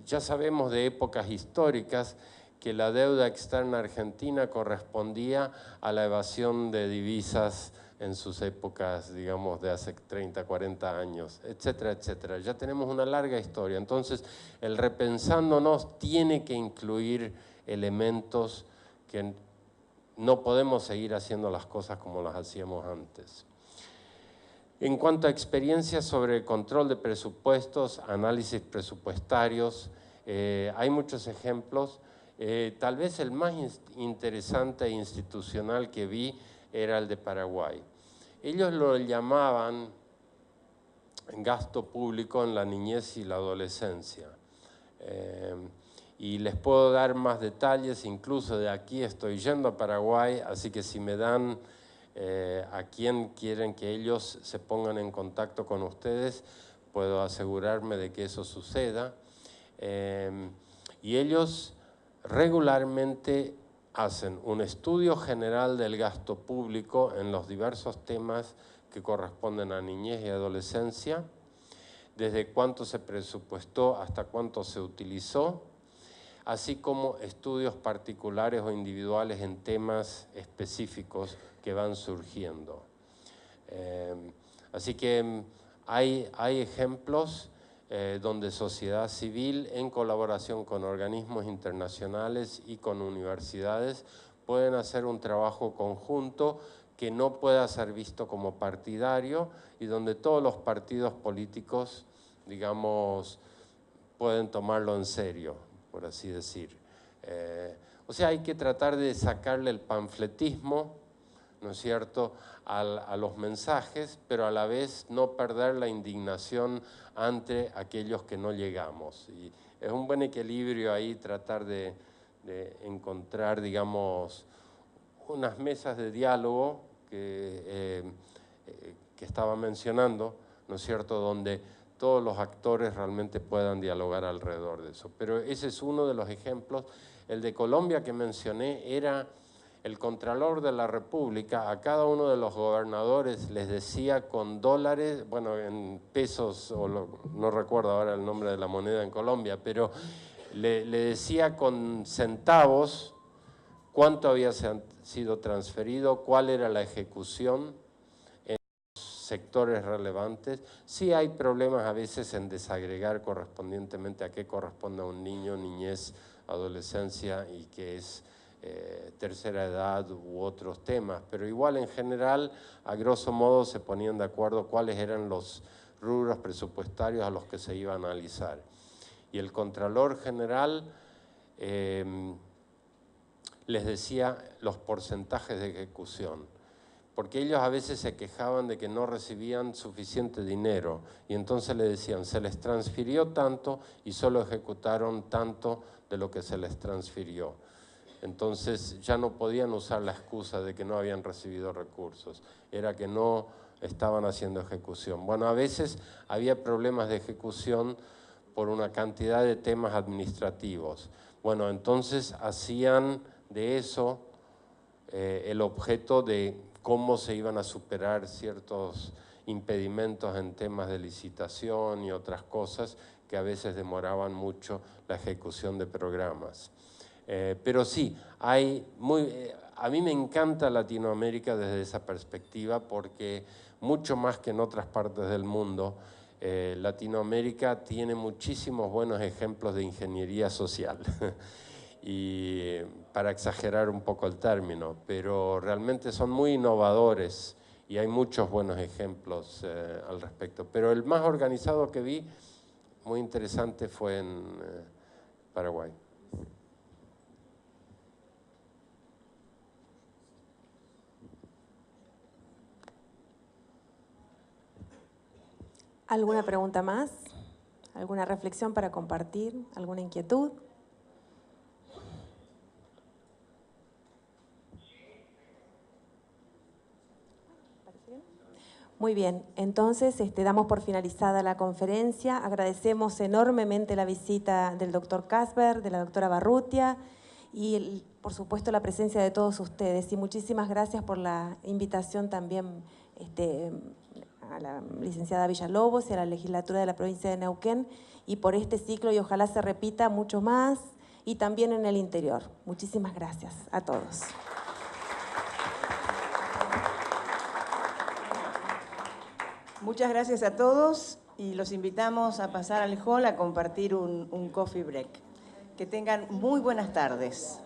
Ya sabemos de épocas históricas que la deuda externa argentina correspondía a la evasión de divisas en sus épocas, digamos, de hace 30, 40 años, etcétera, etcétera. Ya tenemos una larga historia. Entonces, el repensándonos tiene que incluir elementos que no podemos seguir haciendo las cosas como las hacíamos antes. En cuanto a experiencias sobre control de presupuestos, análisis presupuestarios, hay muchos ejemplos. Tal vez el más interesante e institucional que vi era el de Paraguay. Ellos lo llamaban gasto público en la niñez y la adolescencia. Y les puedo dar más detalles, incluso de aquí estoy yendo a Paraguay, así que si me dan a quién quieren que ellos se pongan en contacto con ustedes, puedo asegurarme de que eso suceda. Y ellos regularmente hacen un estudio general del gasto público en los diversos temas que corresponden a niñez y adolescencia, desde cuánto se presupuestó hasta cuánto se utilizó, así como estudios particulares o individuales en temas específicos que van surgiendo. Así que hay ejemplos donde sociedad civil, en colaboración con organismos internacionales y con universidades, pueden hacer un trabajo conjunto que no pueda ser visto como partidario y donde todos los partidos políticos, digamos, pueden tomarlo en serio, por así decir. O sea, hay que tratar de sacarle el panfletismo, ¿no es cierto?, a los mensajes, pero a la vez no perder la indignación ante aquellos que no llegamos. Y es un buen equilibrio ahí tratar de encontrar, digamos, unas mesas de diálogo que estaba mencionando, ¿no es cierto?, donde todos los actores realmente puedan dialogar alrededor de eso. Pero ese es uno de los ejemplos. El de Colombia que mencioné era el Contralor de la República, a cada uno de los gobernadores les decía con dólares, bueno, en pesos, no recuerdo ahora el nombre de la moneda en Colombia, pero le decía con centavos cuánto había sido transferido, cuál era la ejecución en los sectores relevantes. Sí hay problemas a veces en desagregar correspondientemente a qué corresponde a un niño, niñez, adolescencia y qué es tercera edad u otros temas, pero igual en general, a grosso modo, se ponían de acuerdo cuáles eran los rubros presupuestarios a los que se iba a analizar. Y el Contralor General les decía los porcentajes de ejecución, porque ellos a veces se quejaban de que no recibían suficiente dinero, y entonces le decían, se les transfirió tanto y solo ejecutaron tanto de lo que se les transfirió. Entonces ya no podían usar la excusa de que no habían recibido recursos, era que no estaban haciendo ejecución. Bueno, a veces había problemas de ejecución por una cantidad de temas administrativos. Bueno, entonces hacían de eso el objeto de cómo se iban a superar ciertos impedimentos en temas de licitación y otras cosas que a veces demoraban mucho la ejecución de programas. Pero sí, a mí me encanta Latinoamérica desde esa perspectiva porque mucho más que en otras partes del mundo, Latinoamérica tiene muchísimos buenos ejemplos de ingeniería social. Y para exagerar un poco el término, pero realmente son muy innovadores y hay muchos buenos ejemplos al respecto. Pero el más organizado que vi, muy interesante, fue en Paraguay. ¿Alguna pregunta más? ¿Alguna reflexión para compartir? ¿Alguna inquietud? Muy bien, entonces damos por finalizada la conferencia. Agradecemos enormemente la visita del doctor Kasber, de la doctora Barrutia y por supuesto la presencia de todos ustedes. Y muchísimas gracias por la invitación también a la licenciada Villalobos y a la legislatura de la provincia de Neuquén y por este ciclo, y ojalá se repita mucho más y también en el interior. Muchísimas gracias a todos. Muchas gracias a todos y los invitamos a pasar al hall a compartir un coffee break. Que tengan muy buenas tardes.